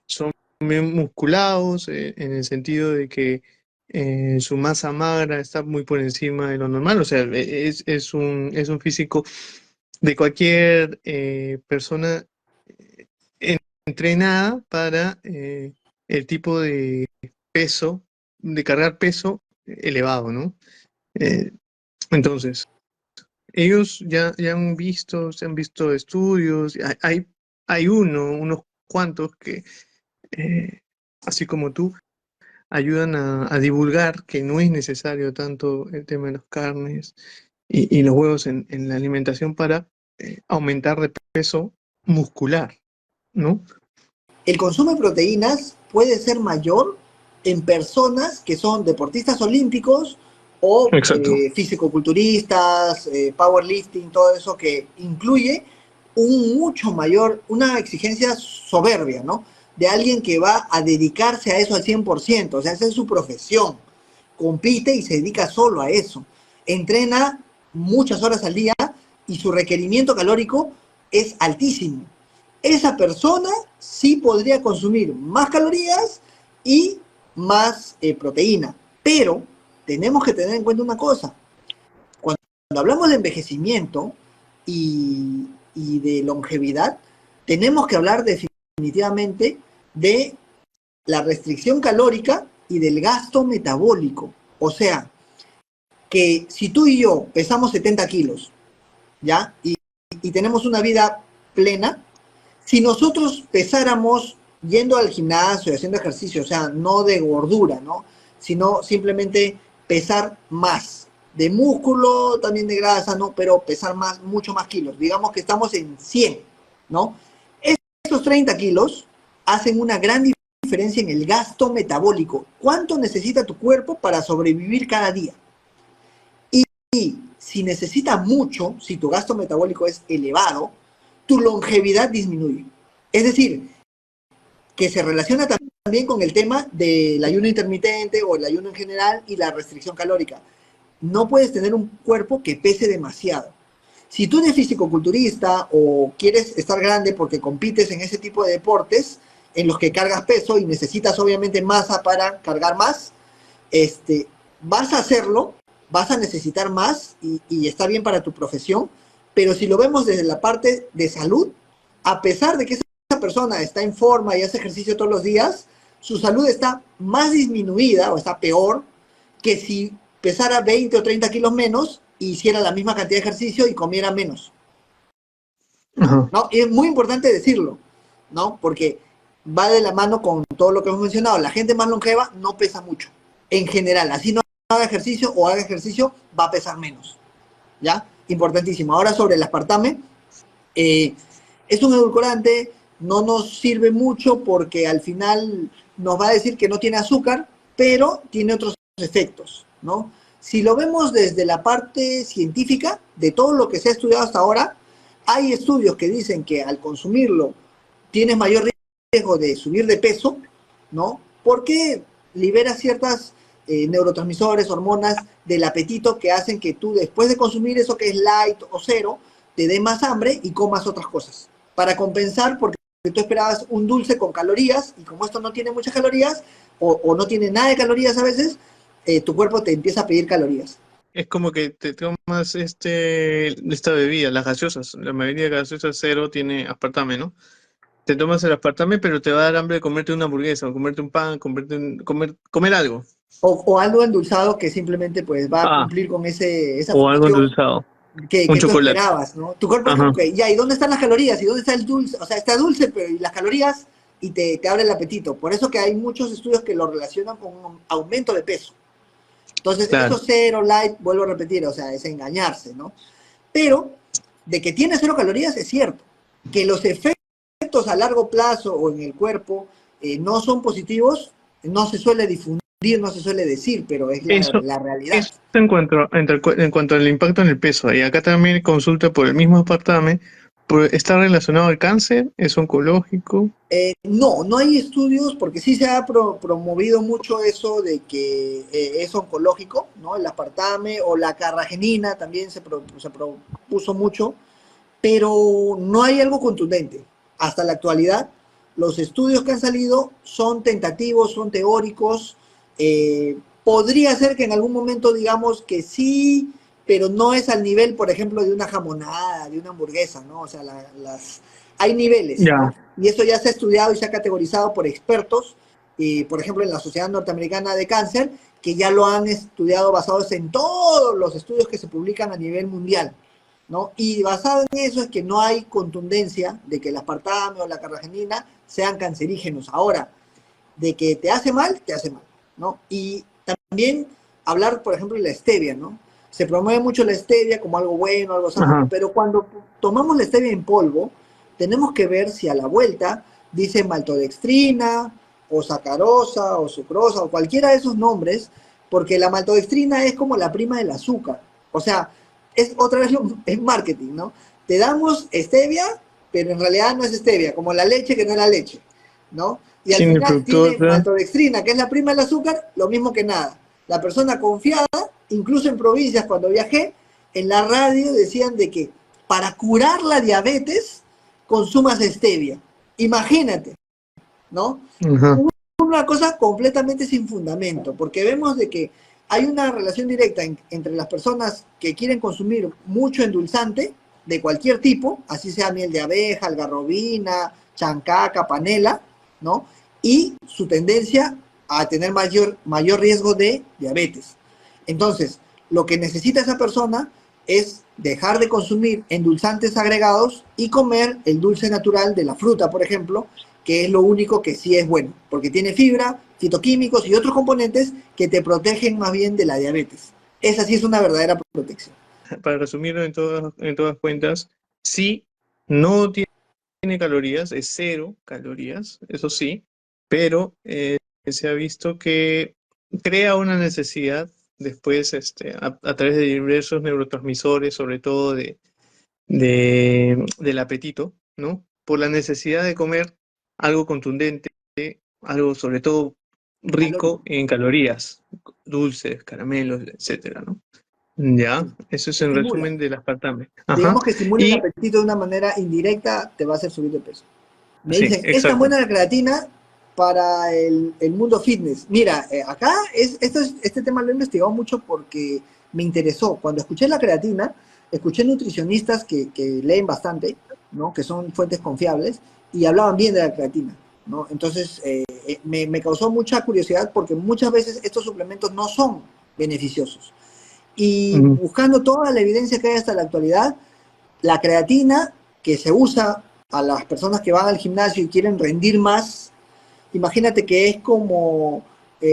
son bien musculados en el sentido de que su masa magra está muy por encima de lo normal, o sea, es un físico de cualquier persona entrenada para el tipo de peso, de cargar peso elevado, ¿no? Eh, entonces, ellos ya han visto, se han visto estudios, hay unos cuantos que, eh, así como tú, ayudan a divulgar que no es necesario tanto el tema de las carnes y los huevos en la alimentación para aumentar de peso muscular, ¿no? El consumo de proteínas puede ser mayor en personas que son deportistas olímpicos o Exacto. fisicoculturistas, powerlifting, todo eso que incluye un mucho mayor, una exigencia soberbia, ¿no? De alguien que va a dedicarse a eso al 100%, o sea, esa es su profesión, compite y se dedica solo a eso, entrena muchas horas al día y su requerimiento calórico es altísimo. Esa persona sí podría consumir más calorías y más proteína. Pero tenemos que tener en cuenta una cosa. Cuando hablamos de envejecimiento y de longevidad, tenemos que hablar definitivamente de la restricción calórica y del gasto metabólico. O sea, que si tú y yo pesamos 70 kilos, ¿ya? Y tenemos una vida plena, si nosotros pesáramos yendo al gimnasio, haciendo ejercicio, o sea, no de gordura, ¿no? Sino simplemente pesar más, de músculo, también de grasa, ¿no? Pero pesar más, mucho más kilos. Digamos que estamos en 100, ¿no? Estos 30 kilos hacen una gran diferencia en el gasto metabólico. ¿Cuánto necesita tu cuerpo para sobrevivir cada día? Y si necesita mucho, si tu gasto metabólico es elevado, tu longevidad disminuye. Es decir, que se relaciona también con el tema del ayuno intermitente o el ayuno en general y la restricción calórica. No puedes tener un cuerpo que pese demasiado. Si tú eres fisicoculturista o quieres estar grande porque compites en ese tipo de deportes en los que cargas peso y necesitas obviamente masa para cargar más, vas a hacerlo, vas a necesitar más y está bien para tu profesión, pero si lo vemos desde la parte de salud, a pesar de que esa persona está en forma y hace ejercicio todos los días, su salud está más disminuida o está peor que si pesara 20 o 30 kilos menos e hiciera la misma cantidad de ejercicio y comiera menos. Ajá. ¿No? Y es muy importante decirlo, ¿no? Porque va de la mano con todo lo que hemos mencionado. La gente más longeva no pesa mucho, en general. Así no haga ejercicio o haga ejercicio, va a pesar menos. ¿Ya? Importantísimo. Ahora sobre el aspartame, es un edulcorante, no nos sirve mucho porque al final nos va a decir que no tiene azúcar, pero tiene otros efectos, ¿no? Si lo vemos desde la parte científica, de todo lo que se ha estudiado hasta ahora, hay estudios que dicen que al consumirlo tienes mayor riesgo de subir de peso, ¿no? Porque libera ciertas neurotransmisores, hormonas del apetito que hacen que tú después de consumir eso que es light o cero, te dé más hambre y comas otras cosas. Para compensar, porque tú esperabas un dulce con calorías y como esto no tiene muchas calorías o no tiene nada de calorías a veces, tu cuerpo te empieza a pedir calorías. Es como que te tomas esta bebida, las gaseosas. La mayoría de gaseosas cero tiene aspartame, ¿no? Te tomas el aspartame, pero te va a dar hambre de comerte una hamburguesa, o comerte un pan, comer algo. O algo endulzado que simplemente pues va a Ah, cumplir con esa o algo función endulzado. que Un tú chocolate. esperabas, ¿no? Tu cuerpo es Ajá. como que, ya, ¿y dónde están las calorías? ¿Y dónde está el dulce? O sea, está dulce, pero ¿y las calorías? Y te abre el apetito. Por eso que hay muchos estudios que lo relacionan con un aumento de peso. Entonces, eso Claro. cero light, vuelvo a repetir, o sea, es engañarse, ¿no? Pero, de que tiene cero calorías es cierto. Que los efectos a largo plazo o en el cuerpo no son positivos, no se suele difundir, no se suele decir, pero es Eso, la realidad. eso en cuanto al impacto en el peso. Y acá también consulta por el mismo aspartame. ¿Está relacionado al cáncer? ¿Es oncológico? No hay estudios porque sí se ha promovido mucho eso de que es oncológico, ¿no? El aspartame o la carragenina también se propuso mucho, pero no hay algo contundente. Hasta la actualidad, los estudios que han salido son tentativos, son teóricos. Podría ser que en algún momento digamos que sí, pero no es al nivel, por ejemplo, de una jamonada, de una hamburguesa, ¿no? O sea, hay niveles, Ya. ¿no? Y eso ya se ha estudiado y se ha categorizado por expertos, por ejemplo, en la Sociedad Norteamericana de Cáncer, que ya lo han estudiado basados en todos los estudios que se publican a nivel mundial, ¿no? Y basado en eso es que no hay contundencia de que el aspartame o la carragenina sean cancerígenos. Ahora, de que te hace mal, ¿no? Y también hablar, por ejemplo, de la stevia, ¿no? Se promueve mucho la stevia como algo bueno, algo sano, Ajá. pero cuando tomamos la stevia en polvo, tenemos que ver si a la vuelta dice maltodextrina, o sacarosa, o sucrosa, o cualquiera de esos nombres, porque la maltodextrina es como la prima del azúcar. O sea, es otra vez es marketing, ¿no? Te damos stevia, pero en realidad no es stevia, como la leche que no es la leche, ¿no? Y al Sin final tiene fructosa. maltodextrina, que es la prima del azúcar, lo mismo que nada. La persona confiada, incluso en provincias cuando viajé, en la radio decían de que para curar la diabetes consumas stevia. Imagínate, ¿no? Ajá. Una cosa completamente sin fundamento, porque vemos de que hay una relación directa entre las personas que quieren consumir mucho endulzante de cualquier tipo, así sea miel de abeja, algarrobina, chancaca, panela, ¿no? Y su tendencia a tener mayor riesgo de diabetes. Entonces, lo que necesita esa persona es dejar de consumir endulzantes agregados y comer el dulce natural de la fruta, por ejemplo, que es lo único que sí es bueno, porque tiene fibra, fitoquímicos y otros componentes que te protegen más bien de la diabetes. Esa sí es una verdadera protección. Para resumirlo en todas cuentas, sí, no tiene calorías, es cero calorías, eso sí, pero se ha visto que crea una necesidad después a través de diversos neurotransmisores, sobre todo del apetito, ¿no? Por la necesidad de comer algo contundente, algo sobre todo rico Calórico. en calorías, dulces, caramelos, etcétera, ¿no? Ya, Sí. eso es en Estimula. resumen del aspartame. Ajá. Digamos que estimula el Y apetito de una manera indirecta, te va a hacer subir de peso. Me sí, dicen, es tan exacto. buena la creatina para el mundo fitness. Mira, acá este tema lo he investigado mucho porque me interesó. Cuando escuché la creatina, escuché nutricionistas que leen bastante, ¿no? Que son fuentes confiables, y hablaban bien de la creatina, ¿no? Entonces, me causó mucha curiosidad porque muchas veces estos suplementos no son beneficiosos. Y Ujú. buscando toda la evidencia que hay hasta la actualidad, la creatina que se usa a las personas que van al gimnasio y quieren rendir más, imagínate que es como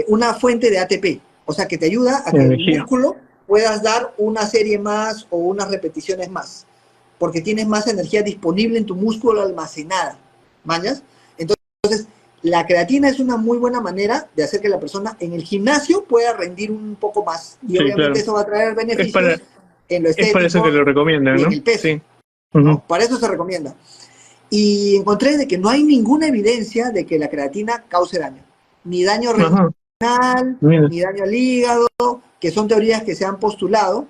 una fuente de ATP, o sea que te ayuda a que el Energía. músculo puedas dar una serie más o unas repeticiones más, porque tienes más energía disponible en tu músculo almacenada, ¿mañas? Entonces, la creatina es una muy buena manera de hacer que la persona en el gimnasio pueda rendir un poco más. Y Sí, obviamente claro. eso va a traer Es para, beneficios en lo es para eso que estético lo recomiendan, y en ¿no? el peso, Sí. ¿no? Ujú. Para eso se recomienda. Y encontré de que no hay ninguna evidencia de que la creatina cause daño. Ni daño Ajá. renal, Mira, ni daño al hígado, que son teorías que se han postulado,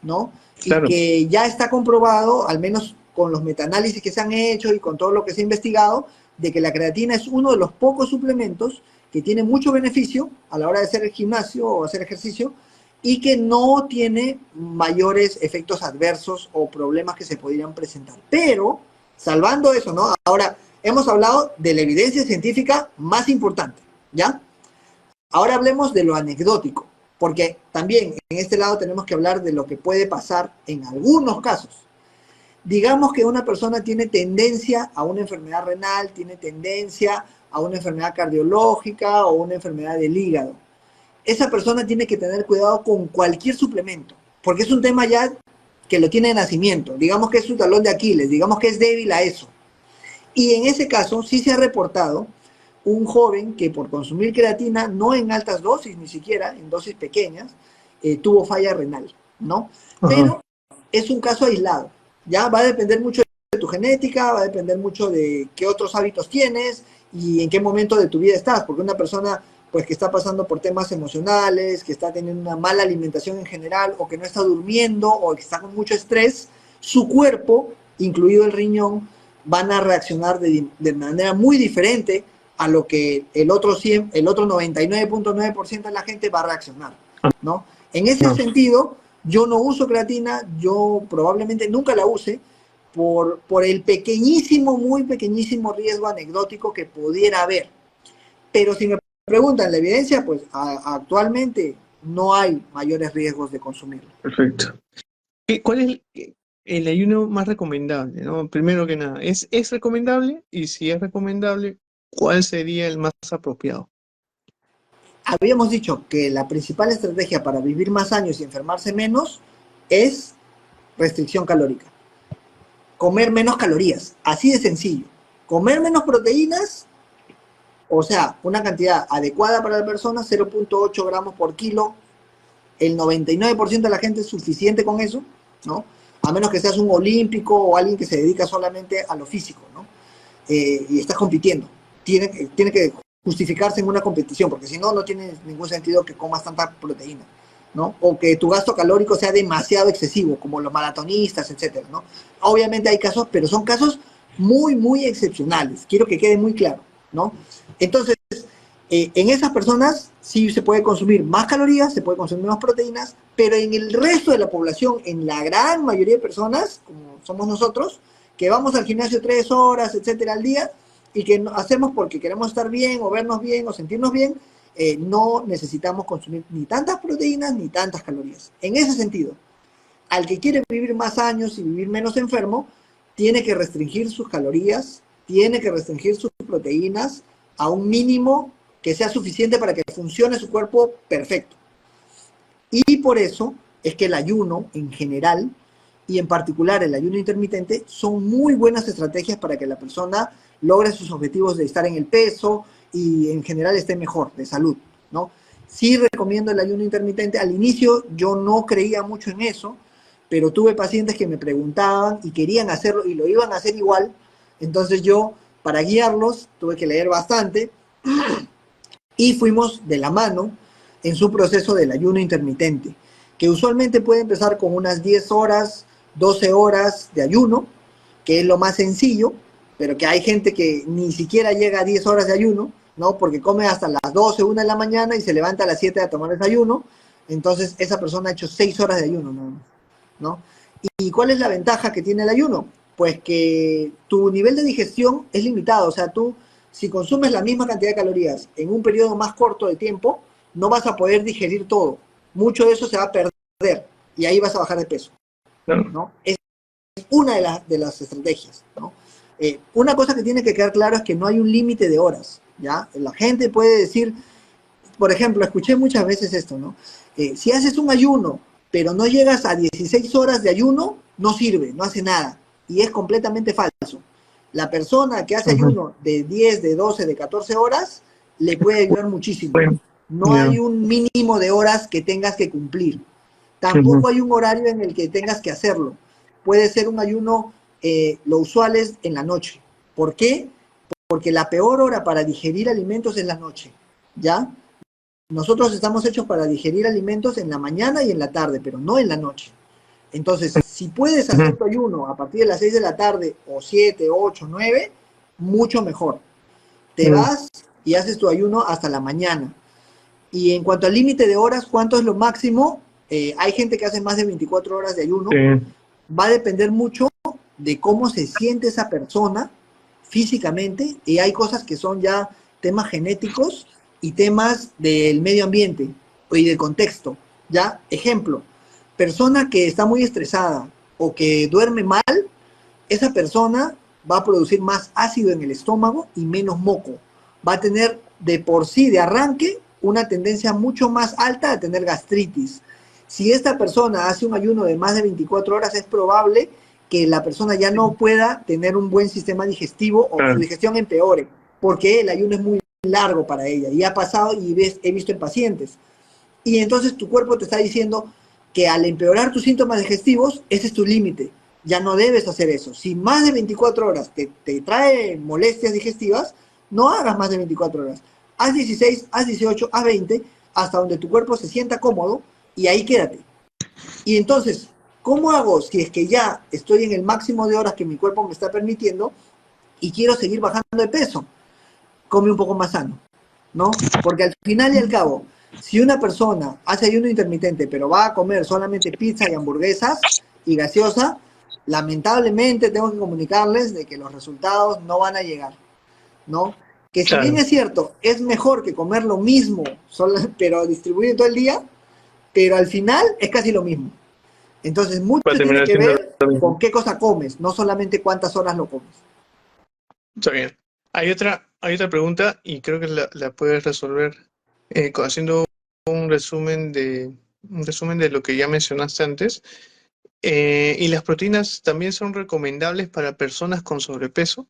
¿no? Y claro. que ya está comprobado, al menos con los metaanálisis que se han hecho y con todo lo que se ha investigado, de que la creatina es uno de los pocos suplementos que tiene mucho beneficio a la hora de hacer el gimnasio o hacer ejercicio y que no tiene mayores efectos adversos o problemas que se podrían presentar. Pero, salvando eso, ¿no? Ahora, hemos hablado de la evidencia científica más importante, ¿ya? Ahora hablemos de lo anecdótico, porque también en este lado tenemos que hablar de lo que puede pasar en algunos casos. Digamos que una persona tiene tendencia a una enfermedad renal, tiene tendencia a una enfermedad cardiológica o una enfermedad del hígado. Esa persona tiene que tener cuidado con cualquier suplemento, porque es un tema ya que lo tiene de nacimiento. Digamos que es su talón de Aquiles, digamos que es débil a eso. Y en ese caso sí se ha reportado un joven que por consumir creatina, no en altas dosis ni siquiera, en dosis pequeñas, tuvo falla renal, ¿no? Ajá. Pero es un caso aislado, ¿ya? Va a depender mucho de tu genética, va a depender mucho de qué otros hábitos tienes y en qué momento de tu vida estás, porque una persona pues que está pasando por temas emocionales, que está teniendo una mala alimentación en general, o que no está durmiendo, o que está con mucho estrés, su cuerpo, incluido el riñón, van a reaccionar de manera muy diferente a lo que el otro 99.9% de la gente va a reaccionar, ¿no? En ese No. sentido, yo no uso creatina, yo probablemente nunca la use por el pequeñísimo, muy pequeñísimo riesgo anecdótico que pudiera haber. Pero si me preguntan la evidencia, pues actualmente no hay mayores riesgos de consumirlo. Perfecto. ¿Cuál es el ayuno más recomendable, ¿no? Primero que nada, ¿es recomendable? Y si es recomendable, ¿cuál sería el más apropiado? Habíamos dicho que la principal estrategia para vivir más años y enfermarse menos es restricción calórica. Comer menos calorías, así de sencillo. Comer menos proteínas, o sea, una cantidad adecuada para la persona, 0.8 gramos por kilo. El 99% de la gente es suficiente con eso, ¿no? A menos que seas un olímpico o alguien que se dedica solamente a lo físico, ¿no? Y estás compitiendo. Tiene que justificarse en una competición, porque si no, no tiene ningún sentido que comas tanta proteína, ¿no? O que tu gasto calórico sea demasiado excesivo, como los maratonistas, etcétera, ¿no? Obviamente hay casos, pero son casos muy, muy excepcionales. Quiero que quede muy claro, ¿no? Entonces, en esas personas sí se puede consumir más calorías, se puede consumir más proteínas, pero en el resto de la población, en la gran mayoría de personas, como somos nosotros, que vamos al gimnasio 3 horas, etcétera, al día, y que hacemos porque queremos estar bien, o vernos bien, o sentirnos bien, no necesitamos consumir ni tantas proteínas ni tantas calorías. En ese sentido, al que quiere vivir más años y vivir menos enfermo, tiene que restringir sus calorías, tiene que restringir sus proteínas a un mínimo que sea suficiente para que funcione su cuerpo perfecto. Y por eso es que el ayuno en general y en particular el ayuno intermitente son muy buenas estrategias para que la persona logre sus objetivos de estar en el peso y en general esté mejor de salud, ¿no? Sí recomiendo el ayuno intermitente. Al inicio yo no creía mucho en eso, pero tuve pacientes que me preguntaban y querían hacerlo y lo iban a hacer igual. Entonces yo, para guiarlos, tuve que leer bastante y fuimos de la mano en su proceso del ayuno intermitente, que usualmente puede empezar con unas 10 horas, 12 horas de ayuno, que es lo más sencillo, pero que hay gente que ni siquiera llega a 10 horas de ayuno, ¿no? Porque come hasta las 12, 1 de la mañana y se levanta a las 7 a tomar desayuno, entonces esa persona ha hecho 6 horas de ayuno, ¿no? ¿Y cuál es la ventaja que tiene el ayuno? Pues que tu nivel de digestión es limitado, o sea, tú si consumes la misma cantidad de calorías en un periodo más corto de tiempo, no vas a poder digerir todo. Mucho de eso se va a perder y ahí vas a bajar de peso, ¿No? ¿no? Es una de las estrategias, ¿no? Una cosa que tiene que quedar claro es que no hay un límite de horas, ¿ya? La gente puede decir, por ejemplo, escuché muchas veces esto, ¿no? Si haces un ayuno, pero no llegas a 16 horas de ayuno, no sirve, no hace nada. Y es completamente falso. La persona que hace Ujú. ayuno de 10, de 12, de 14 horas, le puede ayudar muchísimo. Bueno, No ya. hay un mínimo de horas que tengas que cumplir. Ujú. Tampoco hay un horario en el que tengas que hacerlo. Puede ser un ayuno, lo usual es en la noche. ¿Por qué? Porque la peor hora para digerir alimentos es la noche, ¿ya? Nosotros estamos hechos para digerir alimentos en la mañana y en la tarde, pero no en la noche. Entonces, si puedes hacer Ujú. tu ayuno a partir de las 6 de la tarde, o 7, 8, 9, mucho mejor. Te Mm, vas y haces tu ayuno hasta la mañana. Y en cuanto al límite de horas, ¿cuánto es lo máximo? Hay gente que hace más de 24 horas de ayuno. sí, Va a depender mucho de cómo se siente esa persona físicamente, y hay cosas que son ya temas genéticos y temas del medio ambiente y del contexto. Ya, ejemplo, persona que está muy estresada o que duerme mal, esa persona va a producir más ácido en el estómago y menos moco. Va a tener de por sí, de arranque, una tendencia mucho más alta a tener gastritis. Si esta persona hace un ayuno de más de 24 horas, es probable que la persona ya no pueda tener un buen sistema digestivo o su claro. digestión empeore, porque el ayuno es muy largo para ella. Y ha pasado y he visto en pacientes. Y entonces tu cuerpo te está diciendo que al empeorar tus síntomas digestivos, ese es tu límite. Ya no debes hacer eso. Si más de 24 horas te trae molestias digestivas, no hagas más de 24 horas. Haz 16, haz 18, haz 20, hasta donde tu cuerpo se sienta cómodo, y ahí quédate. Y entonces, ¿cómo hago si es que ya estoy en el máximo de horas que mi cuerpo me está permitiendo y quiero seguir bajando de peso? Come un poco más sano, ¿no? Porque al final y al cabo, si una persona hace ayuno intermitente, pero va a comer solamente pizza y hamburguesas y gaseosa, lamentablemente tengo que comunicarles de que los resultados no van a llegar, ¿no? Que si bien Claro, es cierto, es mejor que comer lo mismo, pero distribuido todo el día, pero al final es casi lo mismo. Entonces, mucho va a tiene terminar que siendo ver lo mismo. con qué cosa comes, no solamente cuántas horas lo comes. Está bien. Hay otra pregunta y creo que la puedes resolver haciendo un resumen de lo que ya mencionaste antes. ¿Y las proteínas también son recomendables para personas con sobrepeso?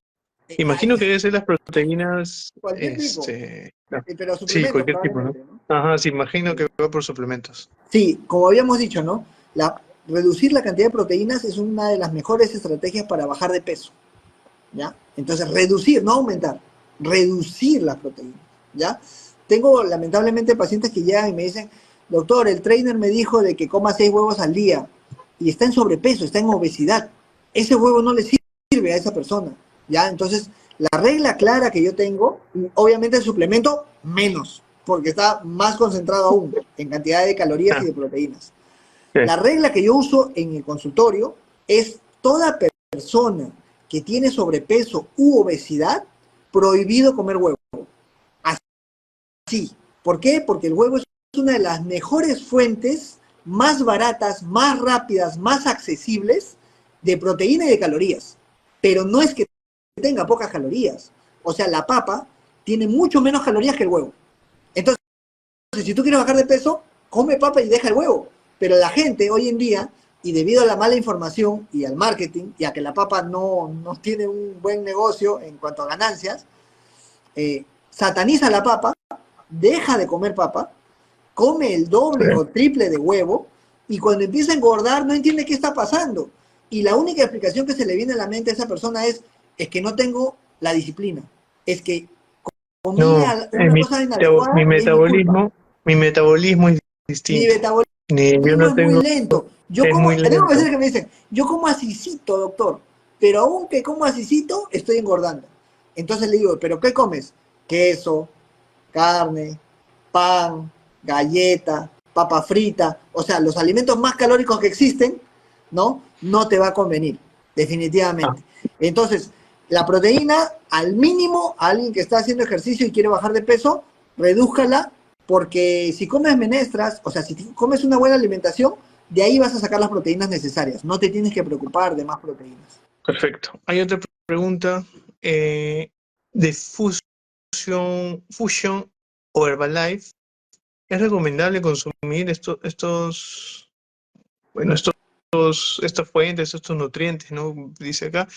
Imagino que deben ser las proteínas, Cualquier tipo, no, pero sí, suplementos cualquier tipo, ¿no? probablemente, ¿no? Ajá, sí, imagino que va por suplementos. Sí, como habíamos dicho, ¿no? Reducir la cantidad de proteínas es una de las mejores estrategias para bajar de peso, ¿ya? Entonces, reducir, no aumentar, reducir las proteínas, ¿ya? Tengo lamentablemente pacientes que llegan y me dicen, doctor, el trainer me dijo de que coma 6 huevos al día y está en sobrepeso, está en obesidad. Ese huevo no le sirve a esa persona, ¿ya? Entonces, la regla clara que yo tengo, obviamente el suplemento menos, porque está más concentrado aún en cantidad de calorías y Ah, de proteínas. sí, La regla que yo uso en el consultorio es: toda persona que tiene sobrepeso u obesidad, prohibido comer huevo. Así. ¿Por qué? Porque el huevo es una de las mejores fuentes, más baratas, más rápidas, más accesibles de proteína y de calorías. Pero no es que tenga pocas calorías. O sea, la papa tiene mucho menos calorías que el huevo. Entonces, si tú quieres bajar de peso, come papa y deja el huevo. Pero la gente hoy en día, y debido a la mala información y al marketing, y a que la papa no tiene un buen negocio en cuanto a ganancias, sataniza la papa, deja de comer papa, come el doble sí. o triple de huevo, y cuando empieza a engordar no entiende qué está pasando. Y la única explicación que se le viene a la mente a esa persona es que no tengo la disciplina. Es que comí No, una cosa inadecuada y es mi culpa. mi metabolismo es Mi distinto. Yo metabolismo no es muy tengo, lento. Yo es como, muy tengo lento. veces que me dicen, yo como asisito, doctor, pero aunque como asisito, estoy engordando. Entonces le digo, ¿pero qué comes? Queso, carne, pan, galleta, papa frita, o sea, los alimentos más calóricos que existen, ¿no? No te va a convenir, Ah, definitivamente. Entonces, la proteína, al mínimo, a alguien que está haciendo ejercicio y quiere bajar de peso, redúzcala, porque si comes menestras, o sea, si comes una buena alimentación, de ahí vas a sacar las proteínas necesarias. No te tienes que preocupar de más proteínas. perfecto. Hay otra pregunta de Fusion o Herbalife. ¿Es recomendable consumir estos, bueno, estos estas fuentes, estos nutrientes, ¿no? Dice acá,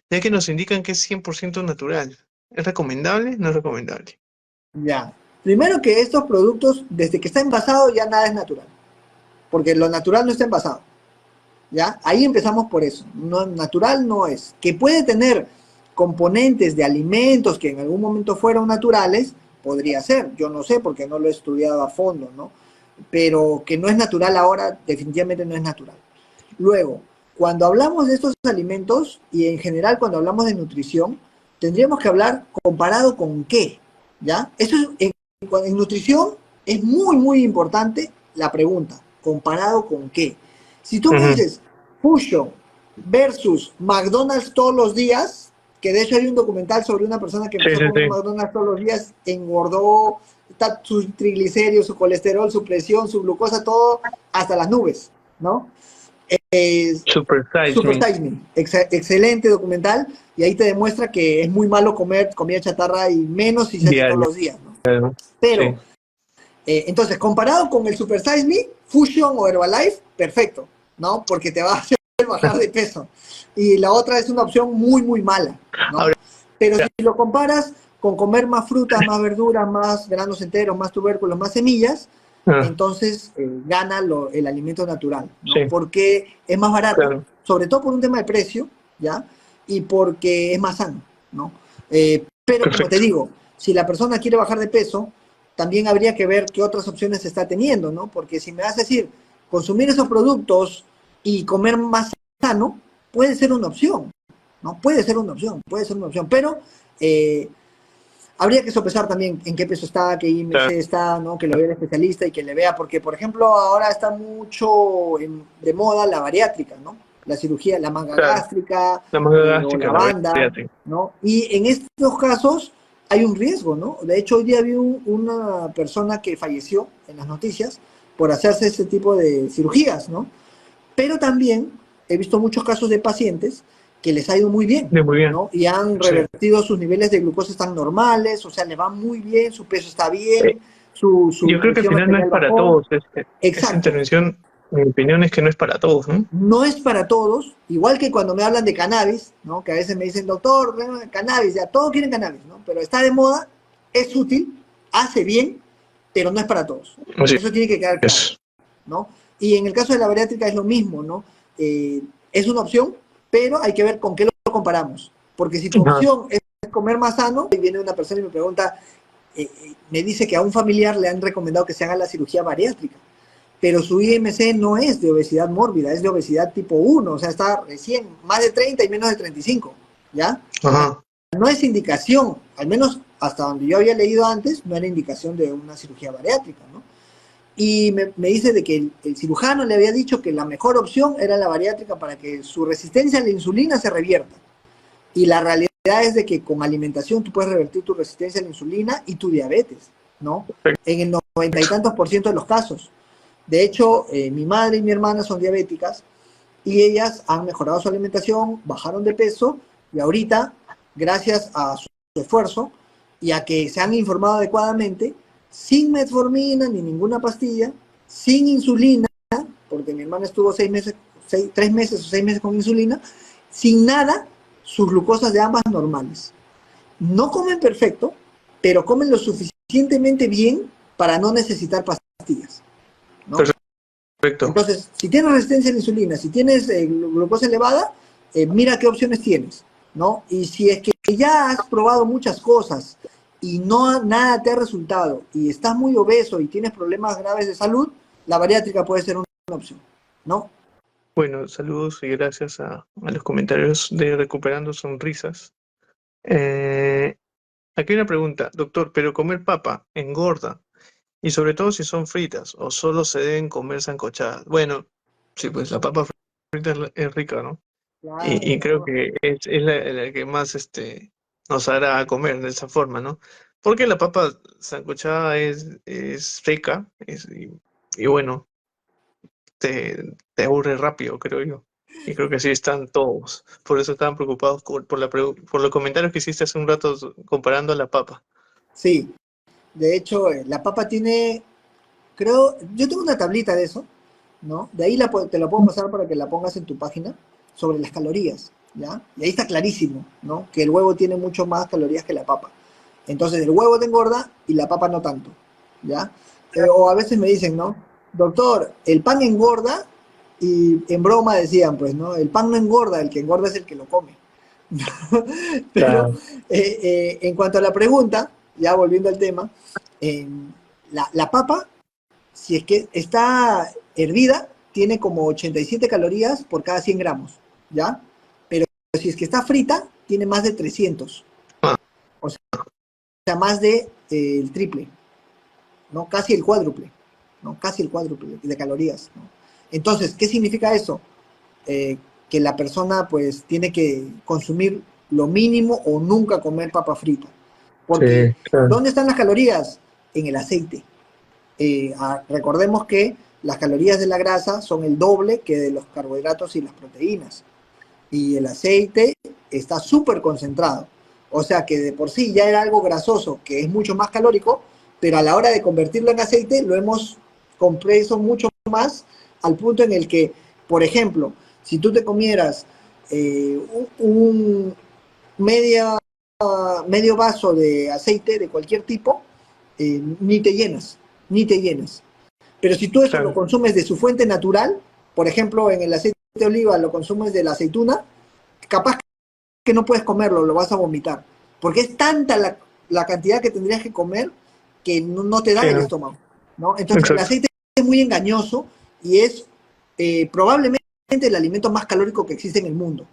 ya que nos indican que es 100% natural. ¿Es recomendable? No es recomendable. Ya. Primero que estos productos, desde que está envasado, ya nada es natural. Porque lo natural no está envasado. ¿Ya? Ahí empezamos por eso. No, natural no es. Que puede tener componentes de alimentos que en algún momento fueron naturales, podría ser. Yo no sé porque no lo he estudiado a fondo, ¿no? Pero que no es natural ahora, definitivamente no es natural. Luego, cuando hablamos de estos alimentos y en general cuando hablamos de nutrición, tendríamos que hablar comparado con qué, ¿ya? Eso es, en nutrición es muy, muy importante la pregunta, comparado con qué. Si tú me Ujú. dices Fusion versus McDonald's todos los días, que de hecho hay un documental sobre una persona que Sí, empezó a sí, comer sí. McDonald's todos los días, engordó, está sus triglicéridos, su colesterol, su presión, su glucosa, todo hasta las nubes, ¿no? Super Size Super Me. Size Me, excelente documental, y ahí te demuestra que es muy malo comer comida chatarra y menos si se hace todos Diario. los días, ¿no? Pero, Sí. entonces, comparado con el Super Size Me, Fusion o Herbalife, perfecto, ¿no? Porque te va a hacer bajar de peso. Y la otra es una opción muy, muy mala, ¿no? Ahora, Pero si lo comparas con comer más frutas, más verduras, más granos enteros, más tubérculos, más semillas, ah, entonces gana el alimento natural, ¿no? sí, Porque es más barato, claro, sobre todo por un tema de precio, ¿ya? Y porque es más sano, ¿no? Pero como te perfecto. digo, si la persona quiere bajar de peso, también habría que ver qué otras opciones está teniendo, ¿no? Porque si me vas a decir, consumir esos productos y comer más sano, puede ser una opción, ¿no? Puede ser una opción, puede ser una opción, pero eh, habría que sopesar también en qué peso está, qué Claro, IMC está, ¿no? Que lo vea el especialista y que le vea, porque por ejemplo ahora está mucho de moda la bariátrica, ¿no? La cirugía, la manga claro. gástrica La manga o gástrica, la la banda, bariátrica. ¿no? Y en estos casos hay un riesgo, ¿no? De hecho, hoy día vi una persona que falleció en las noticias por hacerse este tipo de cirugías, ¿no? Pero también he visto muchos casos de pacientes que les ha ido muy bien, Muy bien, ¿no? Y han sí. revertido sus niveles de glucosa, están normales, o sea, le va muy bien, su peso está Eh, bien, su yo creo que al presión final no es arterial para bajó. todos. Esta Exacto. intervención, mi opinión es que no es para todos, ¿no? No es para todos, igual que cuando me hablan de cannabis, ¿no? Que a veces me dicen, doctor, cannabis, ya todos quieren cannabis, ¿no? Pero está de moda, es útil, hace bien, pero no es para todos. Así Eso tiene que quedar claro, es. ¿no? Y en el caso de la bariátrica es lo mismo, ¿no? Es una opción, pero hay que ver con qué lo comparamos. Porque si tu Ajá. opción es comer más sano, y viene una persona y me pregunta, me dice que a un familiar le han recomendado que se haga la cirugía bariátrica, pero su IMC no es de obesidad mórbida, es de obesidad tipo 1, o sea, está recién más de 30 y menos de 35, ¿ya? O sea, Ajá. no es indicación, al menos hasta donde yo había leído antes, no era indicación de una cirugía bariátrica, ¿no? Y me dice de que el cirujano le había dicho que la mejor opción era la bariátrica para que su resistencia a la insulina se revierta. Y la realidad es de que con alimentación tú puedes revertir tu resistencia a la insulina y tu diabetes, ¿no? En el 90 y tantos por ciento de los casos. De hecho, mi madre y mi hermana son diabéticas y ellas han mejorado su alimentación, bajaron de peso y ahorita, gracias a su esfuerzo y a que se han informado adecuadamente, sin metformina ni ninguna pastilla, sin insulina, porque mi hermana estuvo 6 meses, 3 meses o 6 meses con insulina, sin nada, sus glucosas de ambas normales. No comen perfecto, pero comen lo suficientemente bien para no necesitar pastillas, ¿no? Perfecto. Entonces, si tienes resistencia a la insulina, si tienes glucosa elevada, mira qué opciones tienes, ¿no? Y si es que ya has probado muchas cosas y no nada te ha resultado y estás muy obeso y tienes problemas graves de salud, la bariátrica puede ser una opción, ¿no? Bueno, saludos y gracias a los comentarios de Recuperando Sonrisas. Eh, Aquí hay una pregunta, doctor, ¿pero comer papa engorda? Y sobre todo si son fritas o solo se deben comer sancochadas. Bueno, sí, pues la papa frita es rica, ¿no? Claro, Y creo que es la que más nos hará comer de esa forma, ¿no? Porque la papa sancochada es seca y bueno, te aburre rápido, creo yo. Y creo que así están todos. Por eso estaban preocupados por los comentarios que hiciste hace un rato comparando a la papa. sí. De hecho, la papa tiene, creo, yo tengo una tablita de eso, ¿no? De ahí te la puedo pasar para que la pongas en tu página sobre las calorías, ¿ya? Y ahí está clarísimo, ¿no? Que el huevo tiene mucho más calorías que la papa. Entonces el huevo te engorda y la papa no tanto, ¿ya? O a veces me dicen, ¿no? Doctor, el pan engorda y en broma decían, pues, ¿no? El pan no engorda, el que engorda es el que lo come. Pero Claro. en cuanto a la pregunta, ya volviendo al tema, eh, la papa, si es que está hervida, tiene como 87 calorías por cada 100 gramos, ¿ya? Pero si es que está frita, tiene más de 300, Ah, o sea, más de el triple, ¿no? Casi el cuádruple, ¿no? Casi el cuádruple de calorías, ¿no? Entonces, ¿qué significa eso? Eh, que la persona pues tiene que consumir lo mínimo o nunca comer papa frita. sí, Porque, claro. ¿dónde están las calorías? En el aceite. Recordemos que las calorías de la grasa son el doble que de los carbohidratos y las proteínas. Y el aceite está súper concentrado. O sea que de por sí ya era algo grasoso, que es mucho más calórico, pero a la hora de convertirlo en aceite lo hemos compreso mucho más al punto en el que, por ejemplo, si tú te comieras un media, medio vaso de aceite de cualquier tipo, ni te llenas, ni te llenas. Pero si tú eso lo Claro. consumes de su fuente natural, por ejemplo, en el aceite de oliva lo consumes de la aceituna, capaz que no puedes comerlo, lo vas a vomitar. Porque es tanta la cantidad que tendrías que comer que no te da Sí, el no. estómago, ¿no? Entonces el Exacto. aceite es muy engañoso y es probablemente el alimento más calórico que existe en el mundo.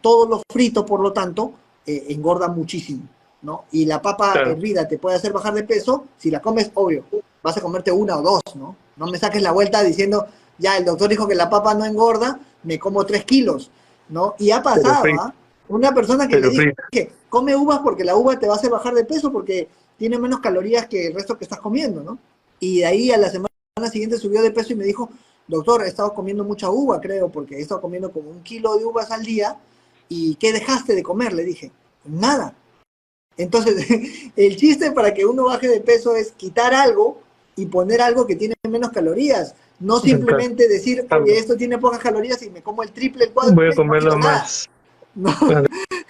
Todo lo frito, por lo tanto, engorda muchísimo, ¿no? Y la papa Claro. hervida te puede hacer bajar de peso, si la comes, obvio, vas a comerte una o dos, ¿no? No me saques la vuelta diciendo, ya, el doctor dijo que la papa no engorda, me como 3 kilos, ¿no? Y ha Pero pasado, frito, ¿ah? Una persona que le pero frito. dije, come uvas porque la uva te va a hacer bajar de peso porque tiene menos calorías que el resto que estás comiendo, ¿no? Y de ahí a la semana siguiente subió de peso y me dijo, doctor, he estado comiendo mucha uva, creo, porque he estado comiendo como 1 kilo de uvas al día. ¿Y qué dejaste de comer? Le dije, nada. Entonces, el chiste para que uno baje de peso es quitar algo y poner algo que tiene menos calorías. No Claro. simplemente decir, oye, Claro. esto tiene pocas calorías y me como el triple, el Voy a cuádruple y no comerlo quito nada. más. No, Claro.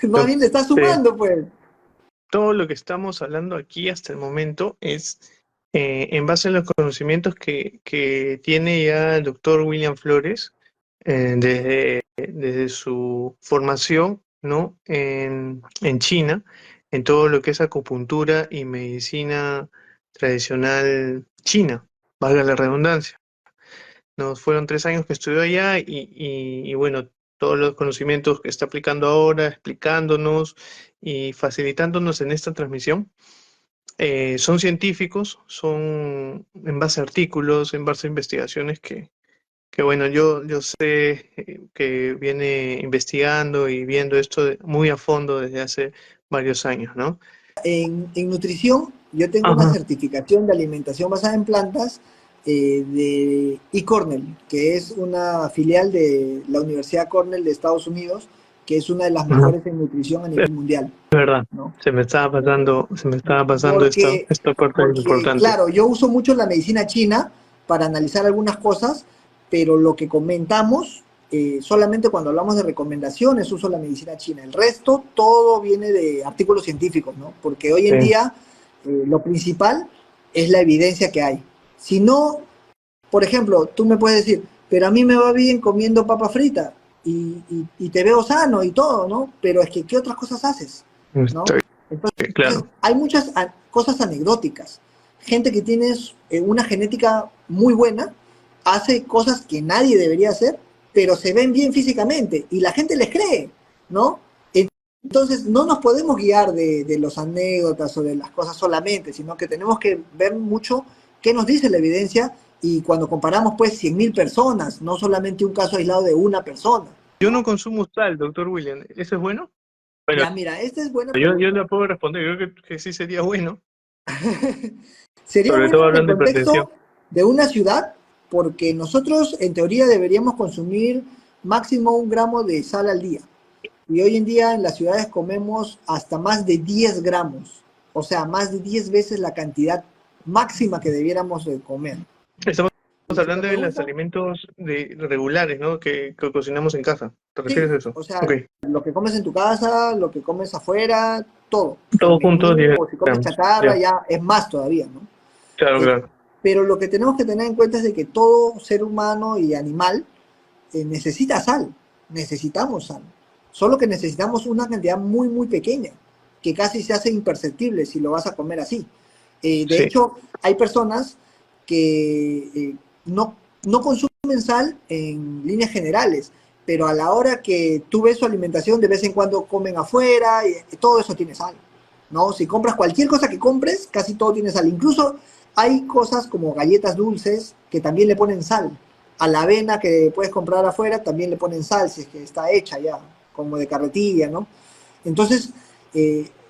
más bien le está Sí. sumando, pues. Todo lo que estamos hablando aquí hasta el momento es en base a los conocimientos que tiene ya el doctor William Flores desde su formación, ¿no? En China, en todo lo que es acupuntura y medicina tradicional china, valga la redundancia. Nos fueron 3 años que estudió allá y bueno, todos los conocimientos que está aplicando ahora, explicándonos y facilitándonos en esta transmisión, son científicos, son en base a artículos, en base a investigaciones que bueno, yo sé que viene investigando y viendo esto muy a fondo desde hace varios años, ¿no? En nutrición, yo tengo una Ajá, certificación de alimentación basada en plantas de eCornell, que es una filial de la Universidad Cornell de Estados Unidos, que es una de las ajá, mejores en nutrición a es nivel mundial, verdad. ¿no? Se me estaba pasando Porque, esta parte porque, importante. claro, yo uso mucho la medicina china para analizar algunas cosas, pero lo que comentamos, solamente cuando hablamos de recomendaciones uso la medicina china. El resto, todo viene de artículos científicos, ¿no? Porque hoy en Sí, día lo principal es la evidencia que hay. Si no, por ejemplo, tú me puedes decir, pero a mí me va bien comiendo papa frita y te veo sano y todo, ¿no? Pero es que, ¿qué otras cosas haces? ¿No? estoy Entonces, claro. hay muchas cosas anecdóticas. Gente que tiene una genética muy buena, hace cosas que nadie debería hacer, pero se ven bien físicamente y la gente les cree, ¿no? Entonces, no nos podemos guiar de los anécdotas o de las cosas solamente, sino que tenemos que ver mucho qué nos dice la evidencia y cuando comparamos, pues, 100.000 personas, no solamente un caso aislado de una persona, Yo ¿no? no consumo sal, doctor William. ¿Eso es bueno? Bueno, Ya, mira, esta es buena yo pregunta. la puedo responder. Creo que sí sería bueno, Sería sobre bueno todo en el hablando de hipertensión. contexto de una ciudad, porque nosotros en teoría deberíamos consumir máximo 1 gramo de sal al día. Y hoy en día en las ciudades comemos hasta más de 10 gramos, o sea, más de 10 veces la cantidad máxima que debiéramos de comer. Estamos estamos Si te hablando de los preguntan, alimentos regulares, ¿no? Que cocinamos en casa. ¿Te refieres a sí, eso? o sea, Ok. lo que comes en tu casa, lo que comes afuera, todo. El Todos juntos, menú, 10 o si comes gramos. chatarra, Ya, ya es más todavía, ¿no? claro, Eh, claro. pero lo que tenemos que tener en cuenta es de que todo ser humano y animal necesita sal, necesitamos sal. Solo que necesitamos una cantidad muy, muy pequeña, que casi se hace imperceptible si lo vas a comer así. De Sí, hecho, hay personas que no consumen sal en líneas generales, pero a la hora que tú ves su alimentación, de vez en cuando comen afuera, y todo eso tiene sal. ¿No? Si compras cualquier cosa que compres, casi todo tiene sal. Incluso hay cosas como galletas dulces que también le ponen sal. A la avena que puedes comprar afuera también le ponen sal, si es que está hecha ya, como de carretilla, ¿no? Entonces,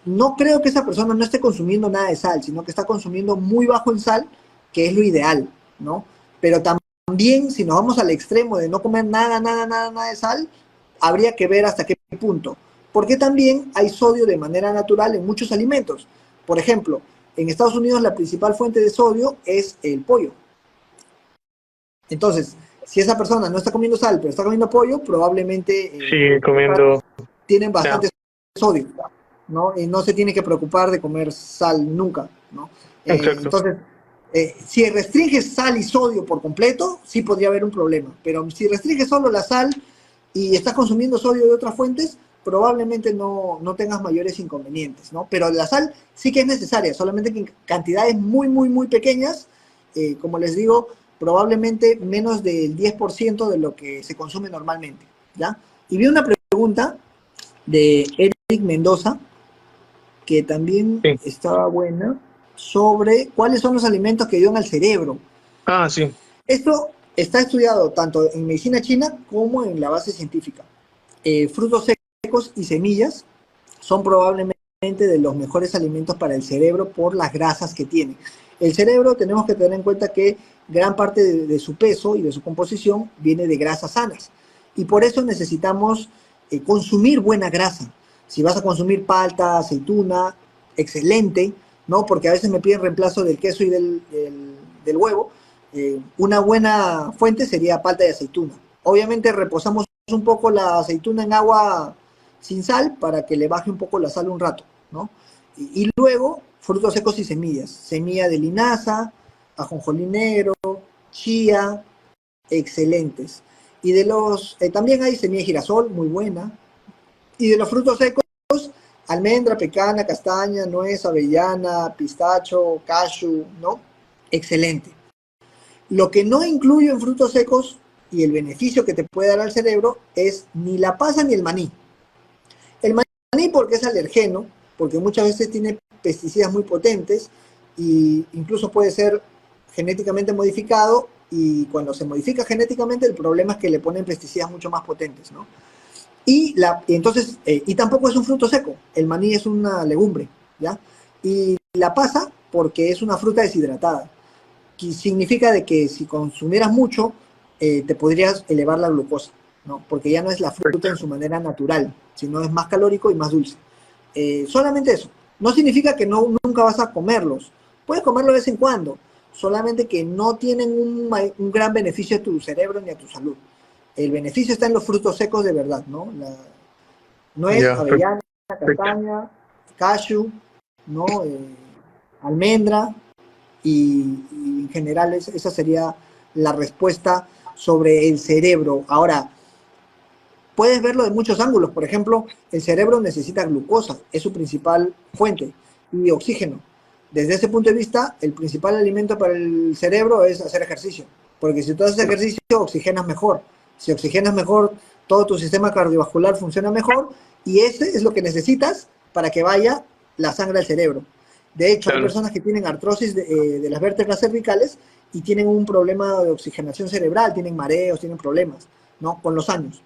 no creo que esa persona no esté consumiendo nada de sal, sino que está consumiendo muy bajo en sal, que es lo ideal, ¿no? Pero también, si nos vamos al extremo de no comer nada, nada, nada, nada de sal, habría que ver hasta qué punto. Porque también hay sodio de manera natural en muchos alimentos. Por ejemplo, en Estados Unidos la principal fuente de sodio es el pollo. Entonces, si esa persona no está comiendo sal, pero está comiendo pollo, probablemente sigue los comiendo. carnes tienen Ya, bastante sodio, ¿no? Y no se tiene que preocupar de comer sal nunca, ¿no? exacto. Entonces, si restringes sal y sodio por completo, sí podría haber un problema. Pero si restringes solo la sal y estás consumiendo sodio de otras fuentes, probablemente no tengas mayores inconvenientes, ¿no? Pero la sal sí que es necesaria, solamente que en cantidades muy, muy, muy pequeñas, como les digo, probablemente menos del 10% de lo que se consume normalmente, ¿ya? Y vi una pregunta de Eric Mendoza, que también Sí. estaba buena, sobre cuáles son los alimentos que ayudan al cerebro. Ah, sí. Esto está estudiado tanto en medicina china como en la base científica. Frutos secos y semillas son probablemente de los mejores alimentos para el cerebro por las grasas que tiene. El cerebro tenemos que tener en cuenta que gran parte de su peso y de su composición viene de grasas sanas. Y por eso necesitamos consumir buena grasa. Si vas a consumir palta, aceituna, excelente, ¿no? Porque a veces me piden reemplazo del queso y del huevo. Una buena fuente sería palta y aceituna. Obviamente reposamos un poco la aceituna en agua sin sal para que le baje un poco la sal un rato, ¿no? Y luego frutos secos y semillas. Semilla de linaza, ajonjolí negro, chía, excelentes. Y de los, también hay semilla de girasol, muy buena. Y de los frutos secos, almendra, pecana, castaña, nuez, avellana, pistacho, cashew, ¿no? Excelente. Lo que no incluyo en frutos secos y el beneficio que te puede dar al cerebro es ni la pasa ni el maní. El maní porque es alergeno, porque muchas veces tiene pesticidas muy potentes e incluso puede ser genéticamente modificado y cuando se modifica genéticamente el problema es que le ponen pesticidas mucho más potentes, ¿no? Y tampoco es un fruto seco, el maní es una legumbre, ¿ya? Y la pasa porque es una fruta deshidratada, que significa de que si consumieras mucho, te podrías elevar la glucosa, ¿no? Porque ya no es la fruta en Perfecto. su manera natural, sino es más calórico y más dulce. Solamente eso. No significa que nunca vas a comerlos. Puedes comerlo de vez en cuando, solamente que no tienen un gran beneficio a tu cerebro ni a tu salud. El beneficio está en los frutos secos de verdad, ¿no? Nuez, Ya, avellana, perfecto. castaña, cashew, ¿no? Almendra, y en general esa sería la respuesta sobre el cerebro. Ahora, puedes verlo de muchos ángulos. Por ejemplo, el cerebro necesita glucosa, es su principal fuente, y oxígeno. Desde ese punto de vista, el principal alimento para el cerebro es hacer ejercicio. Porque si tú haces ejercicio, oxigenas mejor. Si oxigenas mejor, todo tu sistema cardiovascular funciona mejor y ese es lo que necesitas para que vaya la sangre al cerebro. De hecho, hay Claro. personas que tienen artrosis de las vértebras cervicales y tienen un problema de oxigenación cerebral, tienen mareos, tienen problemas, ¿no? Con los años.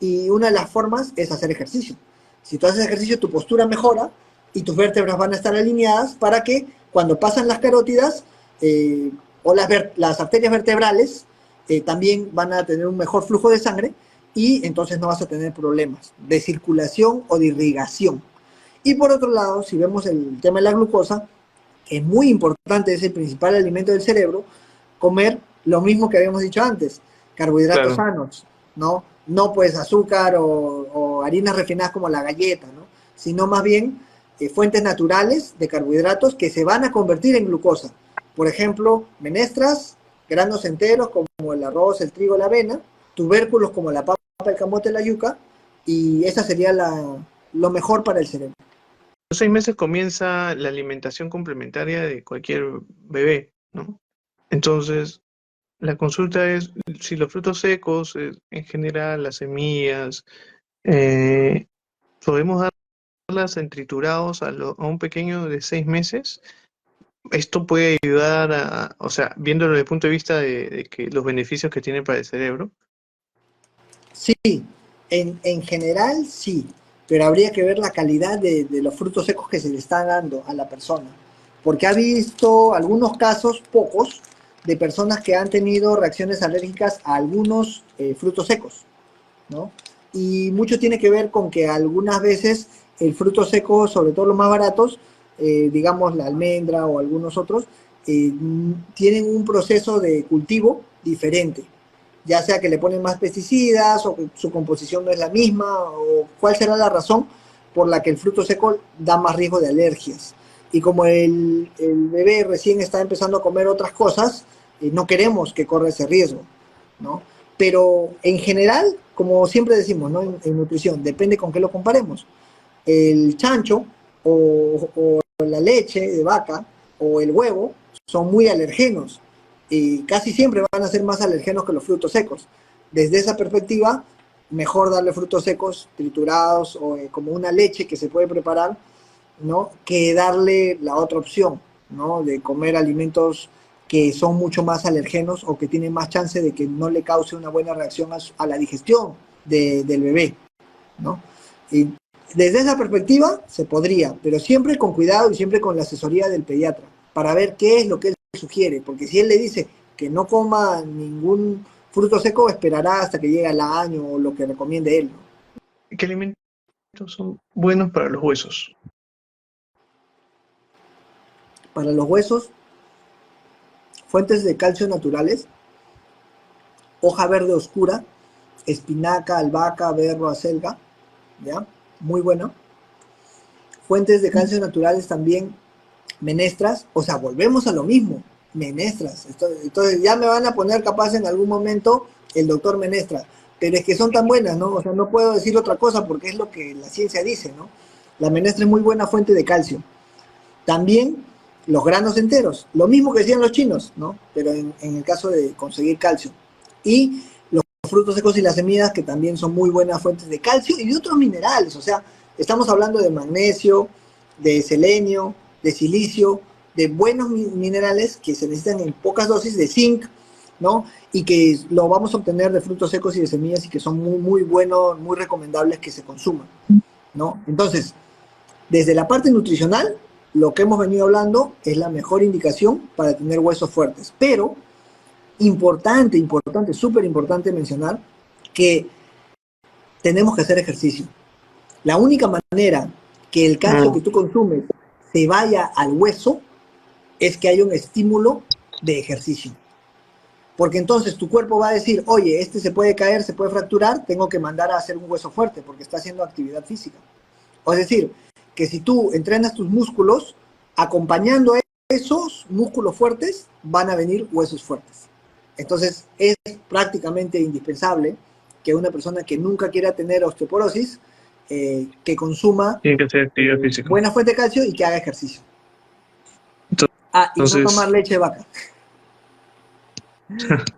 Y una de las formas es hacer ejercicio. Si tú haces ejercicio, tu postura mejora y tus vértebras van a estar alineadas para que cuando pasan las carótidas o las arterias vertebrales también van a tener un mejor flujo de sangre y entonces no vas a tener problemas de circulación o de irrigación. Y por otro lado, si vemos el tema de la glucosa, es muy importante, es el principal alimento del cerebro, comer Lo mismo que habíamos dicho antes, carbohidratos Claro. sanos, ¿no? No pues azúcar o harinas refinadas como la galleta, ¿no? Sino más bien fuentes naturales de carbohidratos que se van a convertir en glucosa. Por ejemplo, menestras, granos enteros como el arroz, el trigo, la avena, tubérculos como la papa, el camote, la yuca, y esa sería lo mejor para el cerebro. Los 6 meses comienza la alimentación complementaria de cualquier bebé, ¿no? Entonces, la consulta es si los frutos secos, en general, las semillas, eh, podemos darlas en triturados a un pequeño de 6 meses. Esto puede ayudar o sea, viéndolo desde el punto de vista de que los beneficios que tiene para el cerebro. Sí, en general sí, pero habría que ver la calidad de los frutos secos que se le están dando a la persona, porque ha visto algunos casos, pocos, de personas que han tenido reacciones alérgicas a algunos frutos secos, ¿no? Y mucho tiene que ver con que algunas veces el fruto seco, sobre todo los más baratos, digamos la almendra o algunos otros, tienen un proceso de cultivo diferente, ya sea que le ponen más pesticidas o que su composición no es la misma, o cuál será la razón por la que el fruto seco da más riesgo de alergias. Y como el bebé recién está empezando a comer otras cosas, no queremos que corra ese riesgo, ¿no? Pero en general, como siempre decimos, ¿no? En nutrición, depende con qué lo comparemos. El chancho o la leche de vaca o el huevo son muy alergenos y casi siempre van a ser más alergenos que los frutos secos. Desde esa perspectiva, mejor darle frutos secos triturados o como una leche que se puede preparar, ¿no? Que darle la otra opción, ¿no? De comer alimentos que son mucho más alergenos o que tienen más chance de que no le cause una buena reacción a la digestión del bebé, ¿no? Y desde esa perspectiva se podría, pero siempre con cuidado y siempre con la asesoría del pediatra, para ver qué es lo que él sugiere, porque si él le dice que no coma ningún fruto seco, esperará hasta que llegue al año o lo que recomiende él, ¿no? ¿Qué alimentos son buenos para los huesos? Para los huesos, fuentes de calcio naturales, hoja verde oscura, espinaca, albahaca, berro, acelga, ¿ya? Muy bueno. Fuentes de calcio naturales también, menestras, o sea, volvemos a lo mismo, menestras. Entonces ya me van a poner capaz en algún momento el doctor Menestra, pero es que son tan buenas, ¿no? O sea, no puedo decir otra cosa porque es lo que la ciencia dice, ¿no? La menestra es muy buena fuente de calcio. También los granos enteros, lo mismo que decían los chinos, ¿no? Pero en el caso de conseguir calcio. Y los frutos secos y las semillas, que también son muy buenas fuentes de calcio y de otros minerales, o sea, estamos hablando de magnesio, de selenio, de silicio, de buenos minerales que se necesitan en pocas dosis, de zinc, ¿no? Y que lo vamos a obtener de frutos secos y de semillas y que son muy, muy buenos, muy recomendables que se consuman, ¿no? Entonces, desde la parte nutricional, lo que hemos venido hablando es la mejor indicación para tener huesos fuertes. Pero, importante, súper importante mencionar que tenemos que hacer ejercicio. La única manera que el calcio que tú consumes se vaya al hueso es que haya un estímulo de ejercicio. Porque entonces tu cuerpo va a decir, oye, este se puede caer, se puede fracturar, tengo que mandar a hacer un hueso fuerte porque está haciendo actividad física. O es decir, que si tú entrenas tus músculos, acompañando a esos músculos fuertes, van a venir huesos fuertes. Entonces, es prácticamente indispensable que una persona que nunca quiera tener osteoporosis, que consuma Tiene que hacer actividad física. buena fuente de calcio y que haga ejercicio. Ah, y no tomar Entonces, leche de vaca,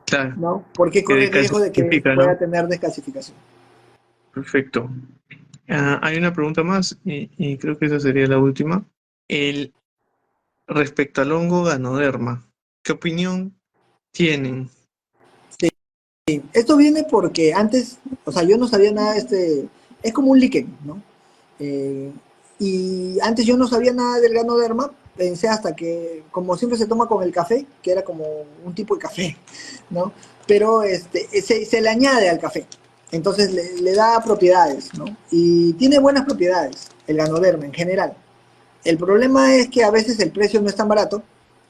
claro, ¿no? Porque que corre el riesgo de que descalcifica, ¿no? pueda tener descalcificación. Perfecto. Hay una pregunta más y creo que esa sería la última. El, respecto al hongo Ganoderma, ¿qué opinión tienen? Esto viene porque antes, o sea, yo no sabía nada de es como un líquen, ¿no? Eh, y antes yo no sabía nada del ganoderma, pensé hasta que, como siempre se toma con el café, que era como un tipo de café, ¿no? Pero se le añade al café, entonces le da propiedades, ¿no? Y tiene buenas propiedades, el ganoderma en general. El problema es que a veces el precio no es tan barato,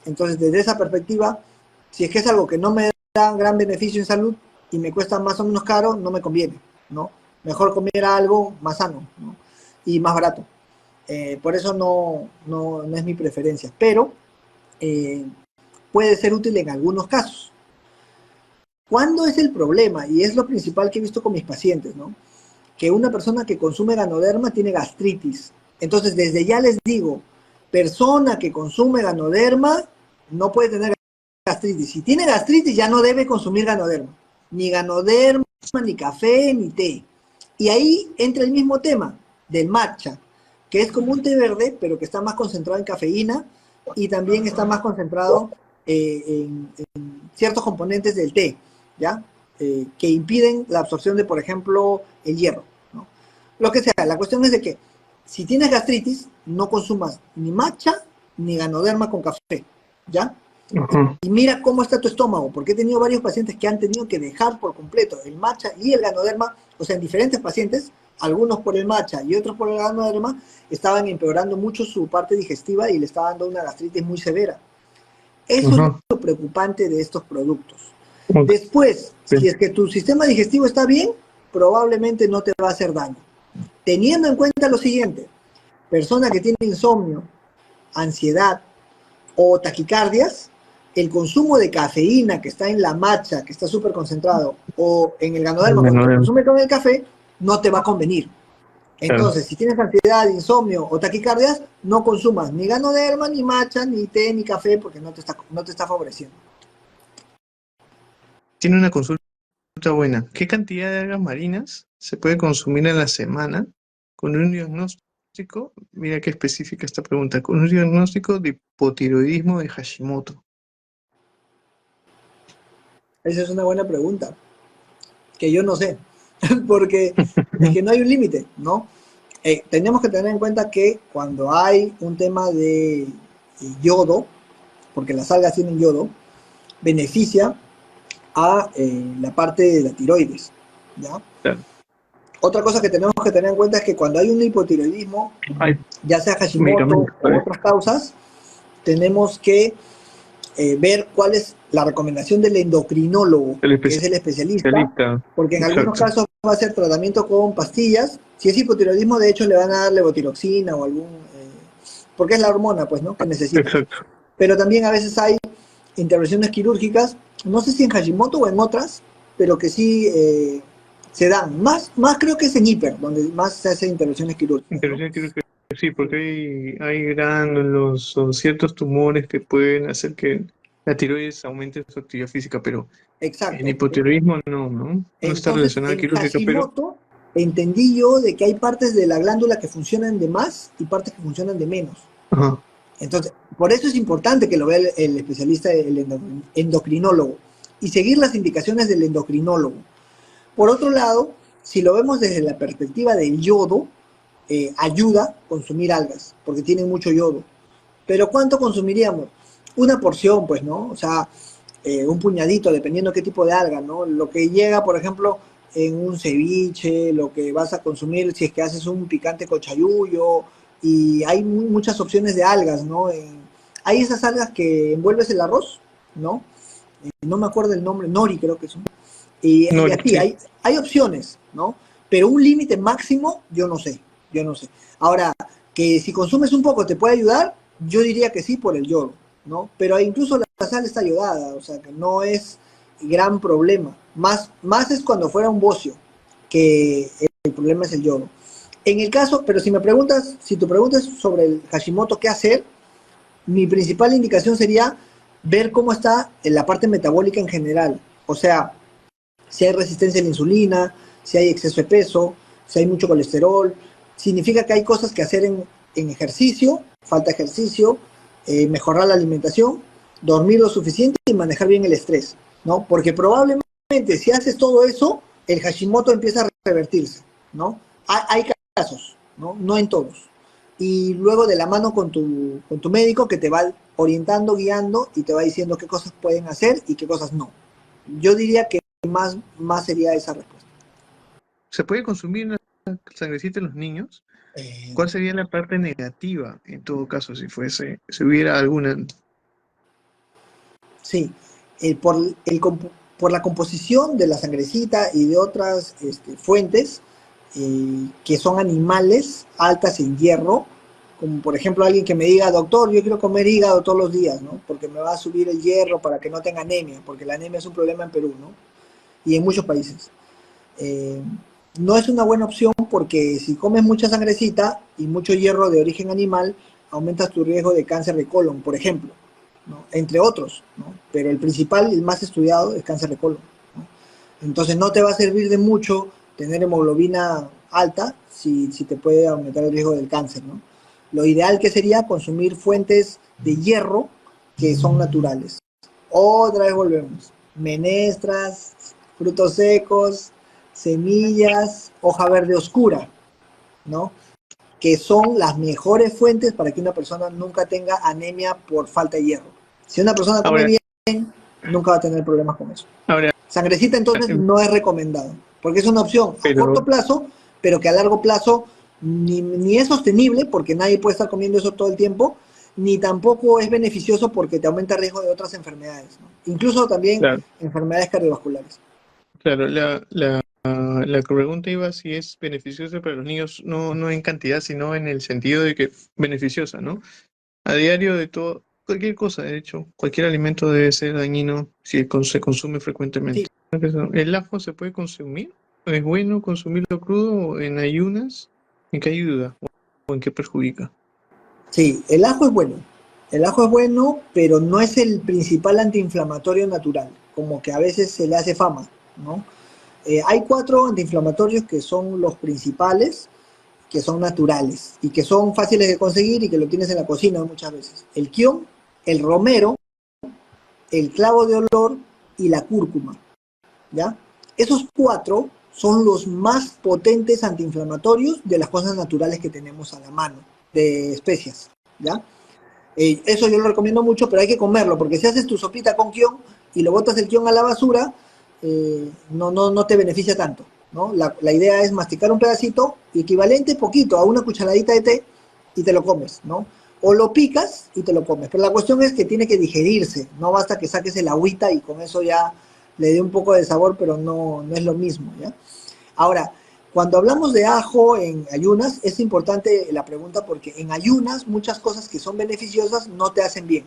entonces desde esa perspectiva, si es que es algo que no me da gran beneficio en salud y me cuesta más o menos caro, no me conviene, ¿no? Mejor comer algo más sano, ¿no? Y más barato. Por eso no es mi preferencia, pero puede ser útil en algunos casos. ¿Cuándo es el problema? Y es lo principal que he visto con mis pacientes, ¿no? Que una persona que consume Ganoderma tiene gastritis. Entonces, desde ya les digo, persona que consume Ganoderma no puede tener gastritis. Si tiene gastritis ya no debe consumir Ganoderma. Ni Ganoderma, ni café, ni té. Y ahí entra el mismo tema del matcha, que es como un té verde, pero que está más concentrado en cafeína y también está más concentrado en ciertos componentes del té, ¿ya? Que impiden la absorción de, por ejemplo, el hierro, ¿no? Lo que sea, la cuestión es de que si tienes gastritis, no consumas ni matcha ni Ganoderma con café, ¿ya? Y mira cómo está tu estómago, porque he tenido varios pacientes que han tenido que dejar por completo el matcha y el Ganoderma, o sea, en diferentes pacientes, algunos por el matcha y otros por el Ganoderma, estaban empeorando mucho su parte digestiva y le estaba dando una gastritis muy severa. Eso es lo preocupante de estos productos. Después, si es que tu sistema digestivo está bien, probablemente no te va a hacer daño. Teniendo en cuenta lo siguiente, persona que tiene insomnio, ansiedad o taquicardias, el consumo de cafeína que está en la matcha, que está súper concentrado, o en el Ganoderma, cuando lo consume con el café, no te va a convenir. Entonces, si tienes ansiedad, insomnio o taquicardias, no consumas ni Ganoderma, ni matcha, ni té, ni café, porque no te está favoreciendo. Tiene una consulta buena. ¿Qué cantidad de algas marinas se puede consumir en la semana con un diagnóstico? Mira qué específica esta pregunta. Con un diagnóstico de hipotiroidismo de Hashimoto. Esa es una buena pregunta, que yo no sé, porque es que no hay un límite, ¿no? Tenemos que tener en cuenta que cuando hay un tema de yodo, porque las algas tienen yodo, beneficia a la parte de la tiroides, ¿ya? Claro. Otra cosa que tenemos que tener en cuenta es que cuando hay un hipotiroidismo, ya sea Hashimoto o otras causas, tenemos que ver cuál es la recomendación del endocrinólogo, que es el especialista, porque en algunos casos va a ser tratamiento con pastillas. Si es hipotiroidismo, de hecho le van a dar levotiroxina o algún... porque es la hormona, pues, ¿no?, que necesita. Exacto. Pero también a veces hay intervenciones quirúrgicas, no sé si en Hashimoto o en otras, pero que sí se dan. Más creo que es en hiper, donde más se hacen intervenciones quirúrgicas, ¿no? Sí, porque hay gránulos o ciertos tumores que pueden hacer que la tiroides aumente su actividad física, pero en hipotiroidismo no está relacionada quirúrgica. Hashimoto, entendí yo de que hay partes de la glándula que funcionan de más y partes que funcionan de menos. Ajá. Entonces, por eso es importante que lo vea el especialista, el endocrinólogo, y seguir las indicaciones del endocrinólogo. Por otro lado, si lo vemos desde la perspectiva del yodo, ayuda a consumir algas, porque tienen mucho yodo. Pero ¿cuánto consumiríamos? Una porción, pues, ¿no? O sea, un puñadito, dependiendo qué tipo de alga, ¿no? Lo que llega, por ejemplo, en un ceviche, lo que vas a consumir si es que haces un picante con chayuyo, y hay muchas opciones de algas, ¿no? Hay esas algas que envuelves el arroz, ¿no? No me acuerdo el nombre, nori creo que son. Y así, hay opciones, ¿no? Pero un límite máximo, yo no sé. Ahora, que si consumes un poco te puede ayudar, yo diría que sí por el yodo, ¿no? Pero incluso la sal está ayudada, o sea que no es gran problema. Más es cuando fuera un bocio, que el problema es el yodo. En el caso, pero si tu pregunta es sobre el Hashimoto, ¿qué hacer? Mi principal indicación sería ver cómo está en la parte metabólica en general. O sea, si hay resistencia a la insulina, si hay exceso de peso, si hay mucho colesterol. Significa que hay cosas que hacer en ejercicio, falta ejercicio, mejorar la alimentación, dormir lo suficiente y manejar bien el estrés, ¿no? Porque probablemente si haces todo eso, el Hashimoto empieza a revertirse, ¿no? Hay casos, ¿no? No en todos. Y luego de la mano con tu médico que te va orientando, guiando y te va diciendo qué cosas pueden hacer y qué cosas no. Yo diría que más sería esa respuesta. ¿Se puede consumir la sangrecita en los niños? ¿Cuál sería la parte negativa en todo caso si hubiera alguna? Sí, por la composición de la sangrecita y de otras fuentes que son animales altas en hierro, como por ejemplo alguien que me diga, doctor, yo quiero comer hígado todos los días, ¿no? Porque me va a subir el hierro para que no tenga anemia, porque la anemia es un problema en Perú, ¿no? Y en muchos países. Eh, no es una buena opción porque si comes mucha sangrecita y mucho hierro de origen animal, aumentas tu riesgo de cáncer de colon, por ejemplo, ¿no? Entre otros, ¿no? Pero el principal, el más estudiado, es cáncer de colon, ¿no? Entonces no te va a servir de mucho tener hemoglobina alta si te puede aumentar el riesgo del cáncer, ¿no? Lo ideal que sería consumir fuentes de hierro que son naturales. Otra vez volvemos. Menestras, frutos secos, semillas, hoja verde oscura, ¿no? Que son las mejores fuentes para que una persona nunca tenga anemia por falta de hierro. Si una persona come Ahora, bien, nunca va a tener problemas con eso. ahora, Sangrecita entonces no es recomendado, porque es una opción a pero, corto plazo, pero que a largo plazo ni es sostenible, porque nadie puede estar comiendo eso todo el tiempo, ni tampoco es beneficioso porque te aumenta el riesgo de otras enfermedades, ¿no? Incluso también claro, enfermedades cardiovasculares. claro, la pregunta iba si es beneficiosa para los niños, no en cantidad, sino en el sentido de que beneficiosa, ¿no? A diario de todo, cualquier cosa, de hecho, cualquier alimento debe ser dañino si se consume Sí, frecuentemente. ¿El ajo se puede consumir? ¿Es bueno consumirlo crudo en ayunas? ¿En qué ayuda o en qué perjudica? sí, el ajo es bueno. El ajo es bueno, pero no es el principal antiinflamatorio natural, como que a veces se le hace fama, ¿no? Hay 4 antiinflamatorios que son los principales, que son naturales y que son fáciles de conseguir y que lo tienes en la cocina muchas veces. El kion, el romero, el clavo de olor y la cúrcuma, ¿ya? Esos 4 son los más potentes antiinflamatorios de las cosas naturales que tenemos a la mano, de especias, ¿ya? Eso yo lo recomiendo mucho, pero hay que comerlo, porque si haces tu sopita con kion y lo botas el kion a la basura, no te beneficia tanto, ¿no? La idea es masticar un pedacito equivalente poquito a una cucharadita de té y te lo comes, ¿no? O lo picas y te lo comes. Pero la cuestión es que tiene que digerirse, no basta que saques el agüita y con eso ya le dé un poco de sabor, pero no es lo mismo, ¿ya? Ahora, cuando hablamos de ajo en ayunas, es importante la pregunta porque en ayunas muchas cosas que son beneficiosas no te hacen bien.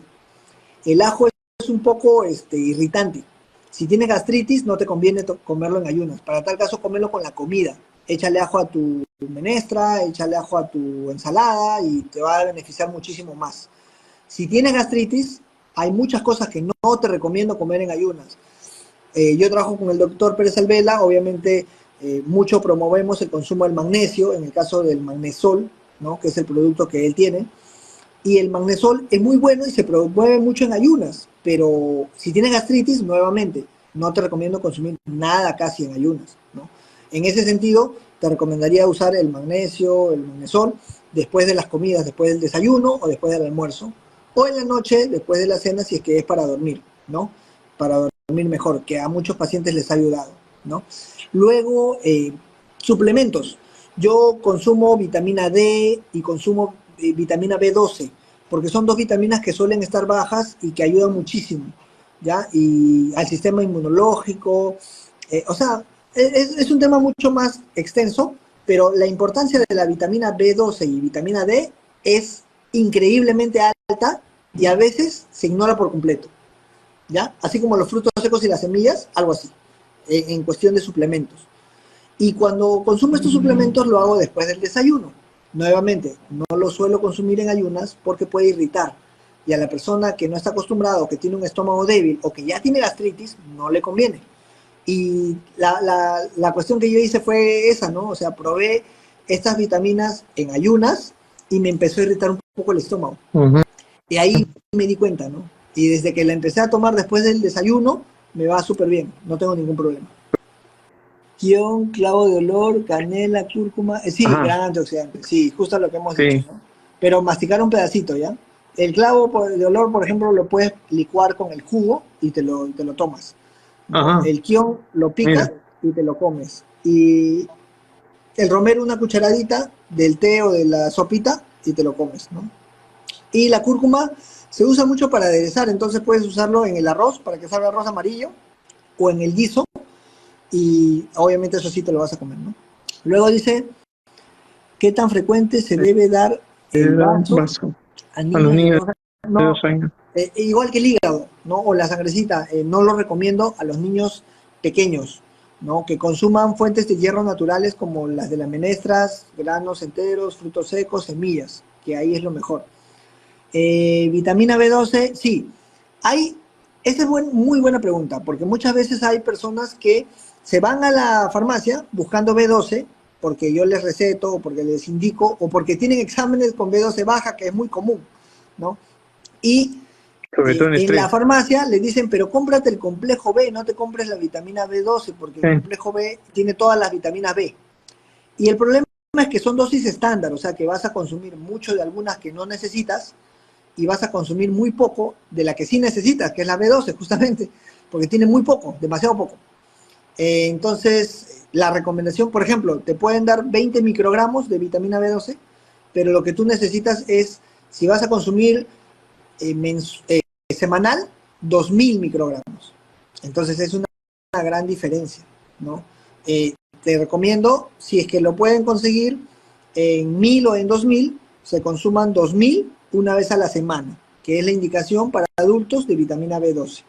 El ajo es un poco irritante. Si tienes gastritis, no te conviene comerlo en ayunas. Para tal caso, comerlo con la comida. Échale ajo a tu menestra, échale ajo a tu ensalada y te va a beneficiar muchísimo más. Si tienes gastritis, hay muchas cosas que no te recomiendo comer en ayunas. Yo trabajo con el doctor Pérez Alvela, obviamente mucho promovemos el consumo del magnesio, en el caso del magnesol, ¿no? Que es el producto que él tiene. Y el magnesol es muy bueno y se promueve mucho en ayunas, pero si tienes gastritis, nuevamente, no te recomiendo consumir nada casi en ayunas, ¿no? En ese sentido, te recomendaría usar el magnesio, el magnesol, después de las comidas, después del desayuno o después del almuerzo, o en la noche, después de la cena, si es que es para dormir, ¿no? Para dormir mejor, que a muchos pacientes les ha ayudado, ¿no? Luego, suplementos. Yo consumo vitamina D y consumo vitamina B12, porque son 2 vitaminas que suelen estar bajas y que ayudan muchísimo, ¿ya? Y al sistema inmunológico, o sea, es un tema mucho más extenso, pero la importancia de la vitamina B12 y vitamina D es increíblemente alta y a veces se ignora por completo, ¿ya? Así como los frutos secos y las semillas, algo así, en cuestión de suplementos. Y cuando consumo estos suplementos lo hago después del desayuno. Nuevamente, no lo suelo consumir en ayunas porque puede irritar. Y a la persona que no está acostumbrada o que tiene un estómago débil o que ya tiene gastritis, no le conviene. Y la cuestión que yo hice fue esa, ¿no? O sea, probé estas vitaminas en ayunas y me empezó a irritar un poco el estómago. Ujú. Y ahí me di cuenta, ¿no? Y desde que la empecé a tomar después del desayuno, me va súper bien, no tengo ningún problema. Kion, clavo de olor, canela, cúrcuma. Sí, Ajá, gran antioxidante. Sí, justo lo que hemos dicho, sí, ¿no? Pero masticar un pedacito, ¿ya? El clavo de olor, por ejemplo, lo puedes licuar con el jugo y te lo tomas, ¿no? ajá, El kion lo picas mira, y te lo comes. Y el romero una cucharadita del té o de la sopita y te lo comes, ¿no? Y la cúrcuma se usa mucho para aderezar, entonces puedes usarlo en el arroz para que salga arroz amarillo o en el guiso, y obviamente eso sí te lo vas a comer, ¿no? Luego dice, ¿qué tan frecuente se debe dar el vaso Vaso a a los niños de niños 2 años? de No, 2 años. igual que el hígado, ¿no? O la sangrecita, no lo recomiendo a los niños pequeños, ¿no? Que consuman fuentes de hierro naturales como las de las menestras, granos enteros, frutos secos, semillas, que ahí es lo mejor. Vitamina B12, sí. Esa es muy buena pregunta, porque muchas veces hay personas que se van a la farmacia buscando B12, porque yo les receto, o porque les indico, o porque tienen exámenes con B12 baja, que es muy común, ¿no? Y Sobre todo en en la estrés. farmacia le dicen, pero cómprate el complejo B, no te compres la vitamina B12, porque el Sí. complejo B tiene todas las vitaminas B. Y el problema es que son dosis estándar, o sea que vas a consumir mucho de algunas que no necesitas y vas a consumir muy poco de la que sí necesitas, que es la B12 justamente, porque tiene muy poco, demasiado poco. Entonces, la recomendación, por ejemplo, te pueden dar 20 microgramos de vitamina B12, pero lo que tú necesitas es, si vas a consumir semanal, 2000 microgramos. Entonces es una gran diferencia, ¿no? Te recomiendo, si es que lo pueden conseguir en 1000 o en 2000, se consuman 2000 una vez a la semana, que es la indicación para adultos de vitamina B12.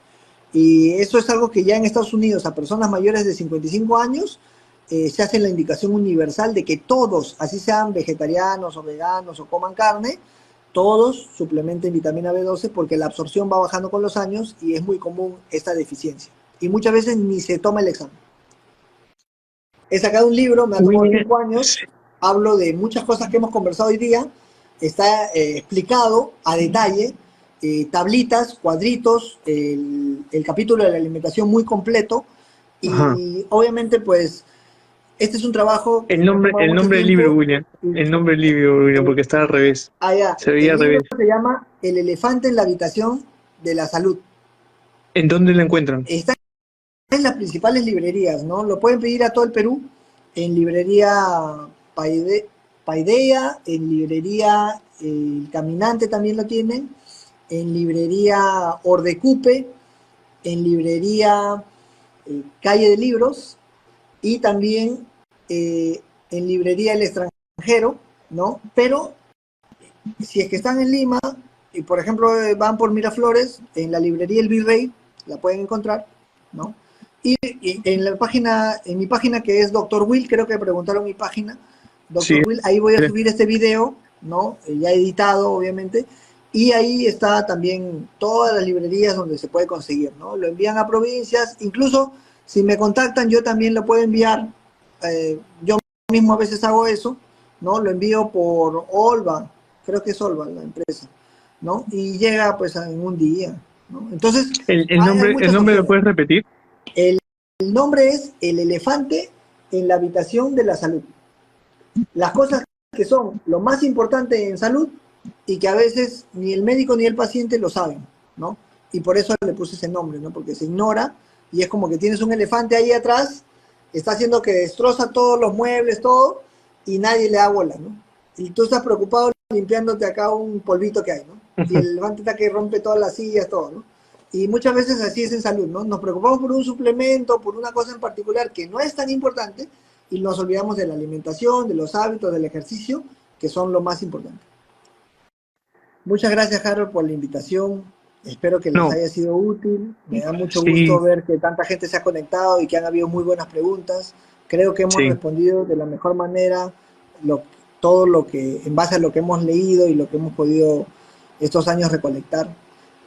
Y eso es algo que ya en Estados Unidos a personas mayores de 55 años se hace la indicación universal de que todos, así sean vegetarianos o veganos o coman carne, todos suplementen vitamina B12 porque la absorción va bajando con los años y es muy común esta deficiencia. Y muchas veces ni se toma el examen. He sacado un libro, me ha Muy tomado bien. 5 años, hablo de muchas cosas que hemos conversado hoy día, está explicado a detalle, tablitas, cuadritos, el capítulo de la alimentación muy completo Ajá. y obviamente pues este es un trabajo que El me ha nombre, tomado el mucho nombre del libro, tiempo. William. El nombre del libro, William, El, porque está al revés. Se veía el al libro revés. se llama El elefante en la habitación de la salud. ¿En dónde lo encuentran? Está en las principales librerías, ¿no? Lo pueden pedir a todo el Perú, en librería Paideia, en librería El Caminante también lo tienen, en librería Ordecupe, en librería Calle de Libros y también en librería El Extranjero, ¿no? Pero si es que están en Lima y por ejemplo van por Miraflores, en la librería El Virrey la pueden encontrar, ¿no? Y en la página, en mi página que es Doctor Will, creo que preguntaron mi página, Sí. Doctor Will, ahí voy a subir este video, ¿no? Ya editado, obviamente, y ahí está también todas las librerías donde se puede conseguir, ¿no? Lo envían a provincias, incluso si me contactan yo también lo puedo enviar, yo mismo a veces hago eso, ¿no? Lo envío por Olva, creo que es Olva la empresa, ¿no? Y llega pues en un día, ¿no? Entonces, hay El muchas nombre lo opciones. puedes repetir. El nombre es El elefante en la habitación de la salud. Las cosas que son lo más importante en salud y que a veces ni el médico ni el paciente lo saben, ¿no? Y por eso le puse ese nombre, ¿no? Porque se ignora y es como que tienes un elefante ahí atrás, está haciendo que destroza todos los muebles, todo, y nadie le da bola, ¿no? Y tú estás preocupado limpiándote acá un polvito que hay, ¿no? Y el elefante está que rompe todas las sillas, todo, ¿no? Y muchas veces así es en salud, ¿no? Nos preocupamos por un suplemento, por una cosa en particular que no es tan importante y nos olvidamos de la alimentación, de los hábitos, del ejercicio, que son lo más importante. Muchas gracias, Harold, por la invitación. Espero que les No, haya sido útil. Me da mucho gusto sí, ver que tanta gente se ha conectado y que han habido muy buenas preguntas. Creo que hemos sí. respondido de la mejor manera lo, todo lo que, en base a lo que hemos leído y lo que hemos podido estos años recolectar.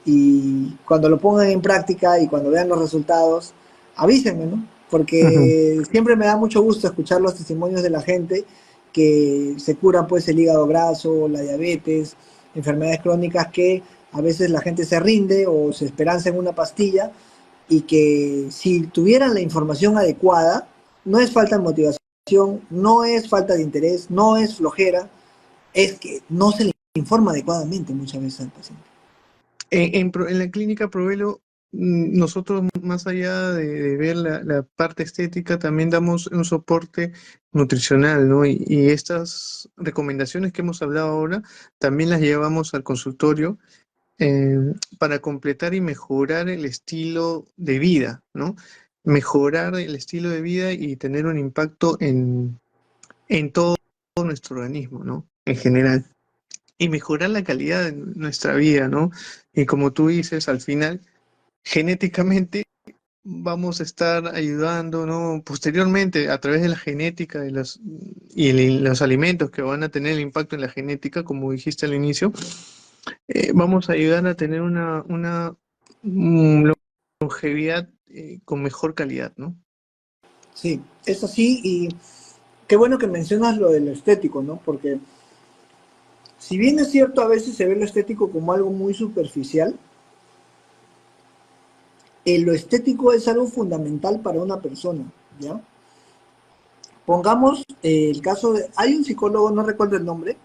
Y cuando lo pongan en práctica y cuando vean los resultados, avísenme, ¿no? Ujú. Porque siempre me da mucho gusto escuchar los testimonios de la gente que se cura pues el hígado graso, la diabetes, enfermedades crónicas que a veces la gente se rinde o se esperanza en una pastilla y que si tuvieran la información adecuada, no es falta de motivación, no es falta de interés, no es flojera, es que no se le informa adecuadamente muchas veces al paciente. En la clínica Provelo, nosotros más allá de ver la parte estética, también damos un soporte nutricional, ¿no? Y estas recomendaciones que hemos hablado ahora, también las llevamos al consultorio para completar y mejorar el estilo de vida, ¿no? mejorar el estilo de vida y tener un impacto en todo nuestro organismo, ¿no? En general. Y mejorar la calidad de nuestra vida, ¿no? Y como tú dices, al final, genéticamente vamos a estar ayudando, ¿no? Posteriormente, a través de la genética los alimentos que van a tener el impacto en la genética, como dijiste al inicio, vamos a ayudar a tener una longevidad con mejor calidad, ¿no? Sí, es así y qué bueno que mencionas lo de lo estético, ¿no? Porque si bien es cierto, a veces se ve lo estético como algo muy superficial, lo estético es algo fundamental para una persona, ¿ya? Pongamos el caso de, hay un psicólogo, no recuerdo el nombre,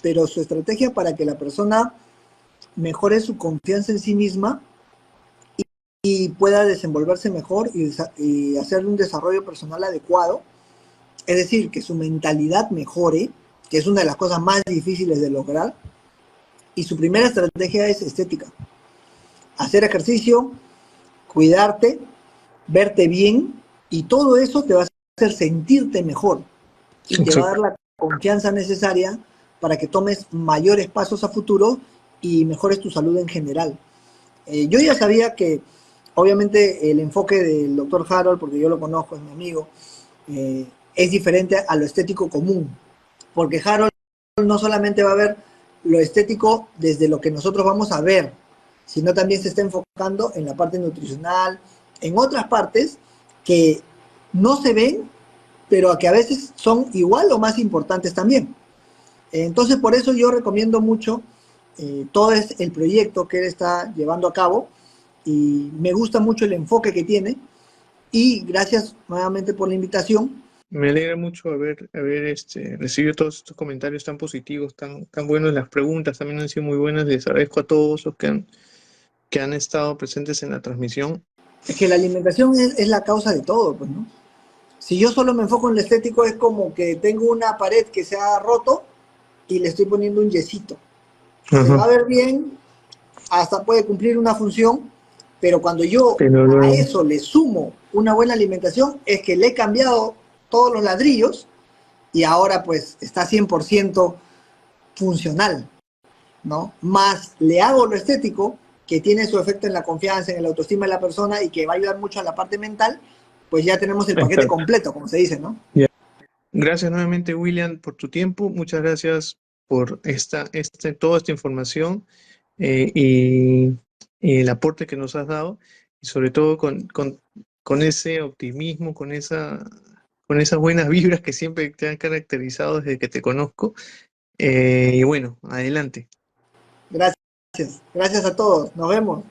pero su estrategia para que la persona mejore su confianza en sí misma y pueda desenvolverse mejor y hacer un desarrollo personal adecuado, es decir, que su mentalidad mejore, que es una de las cosas más difíciles de lograr, y su primera estrategia es estética. Hacer ejercicio, cuidarte, verte bien, y todo eso te va a hacer sentirte mejor y te va a dar Exacto. la confianza necesaria para que tomes mayores pasos a futuro y mejores tu salud en general. Yo ya sabía que, obviamente, el enfoque del doctor Harold, porque yo lo conozco, es mi amigo, es diferente a lo estético común, porque Harold no solamente va a ver lo estético desde lo que nosotros vamos a ver, sino también se está enfocando en la parte nutricional, en otras partes que no se ven, pero que a veces son igual o más importantes también. Entonces, por eso yo recomiendo mucho todo el proyecto que él está llevando a cabo y me gusta mucho el enfoque que tiene y gracias nuevamente por la invitación. Me alegra mucho haber recibido todos estos comentarios tan positivos, tan buenos. Las preguntas también han sido muy buenas. Les agradezco a todos los que han estado presentes en la transmisión. Es que la alimentación es la causa de todo, pues, ¿no? Si yo solo me enfoco en lo estético es como que tengo una pared que se ha roto y le estoy poniendo un yesito. Se Ajá. va a ver bien, hasta puede cumplir una función, pero cuando yo Pero a luego, eso le sumo una buena alimentación, es que le he cambiado todos los ladrillos y ahora pues está 100% funcional, ¿no? Más le hago lo estético, que tiene su efecto en la confianza, en la autoestima de la persona y que va a ayudar mucho a la parte mental, pues ya tenemos el paquete exacto. completo, como se dice, ¿no? Ya. Gracias nuevamente, William, por tu tiempo. Muchas gracias por toda esta información eh, y, y el aporte que nos has dado, y sobre todo con ese optimismo, con esas buenas vibras que siempre te han caracterizado desde que te conozco. Y bueno, adelante. Gracias. Gracias a todos. Nos vemos.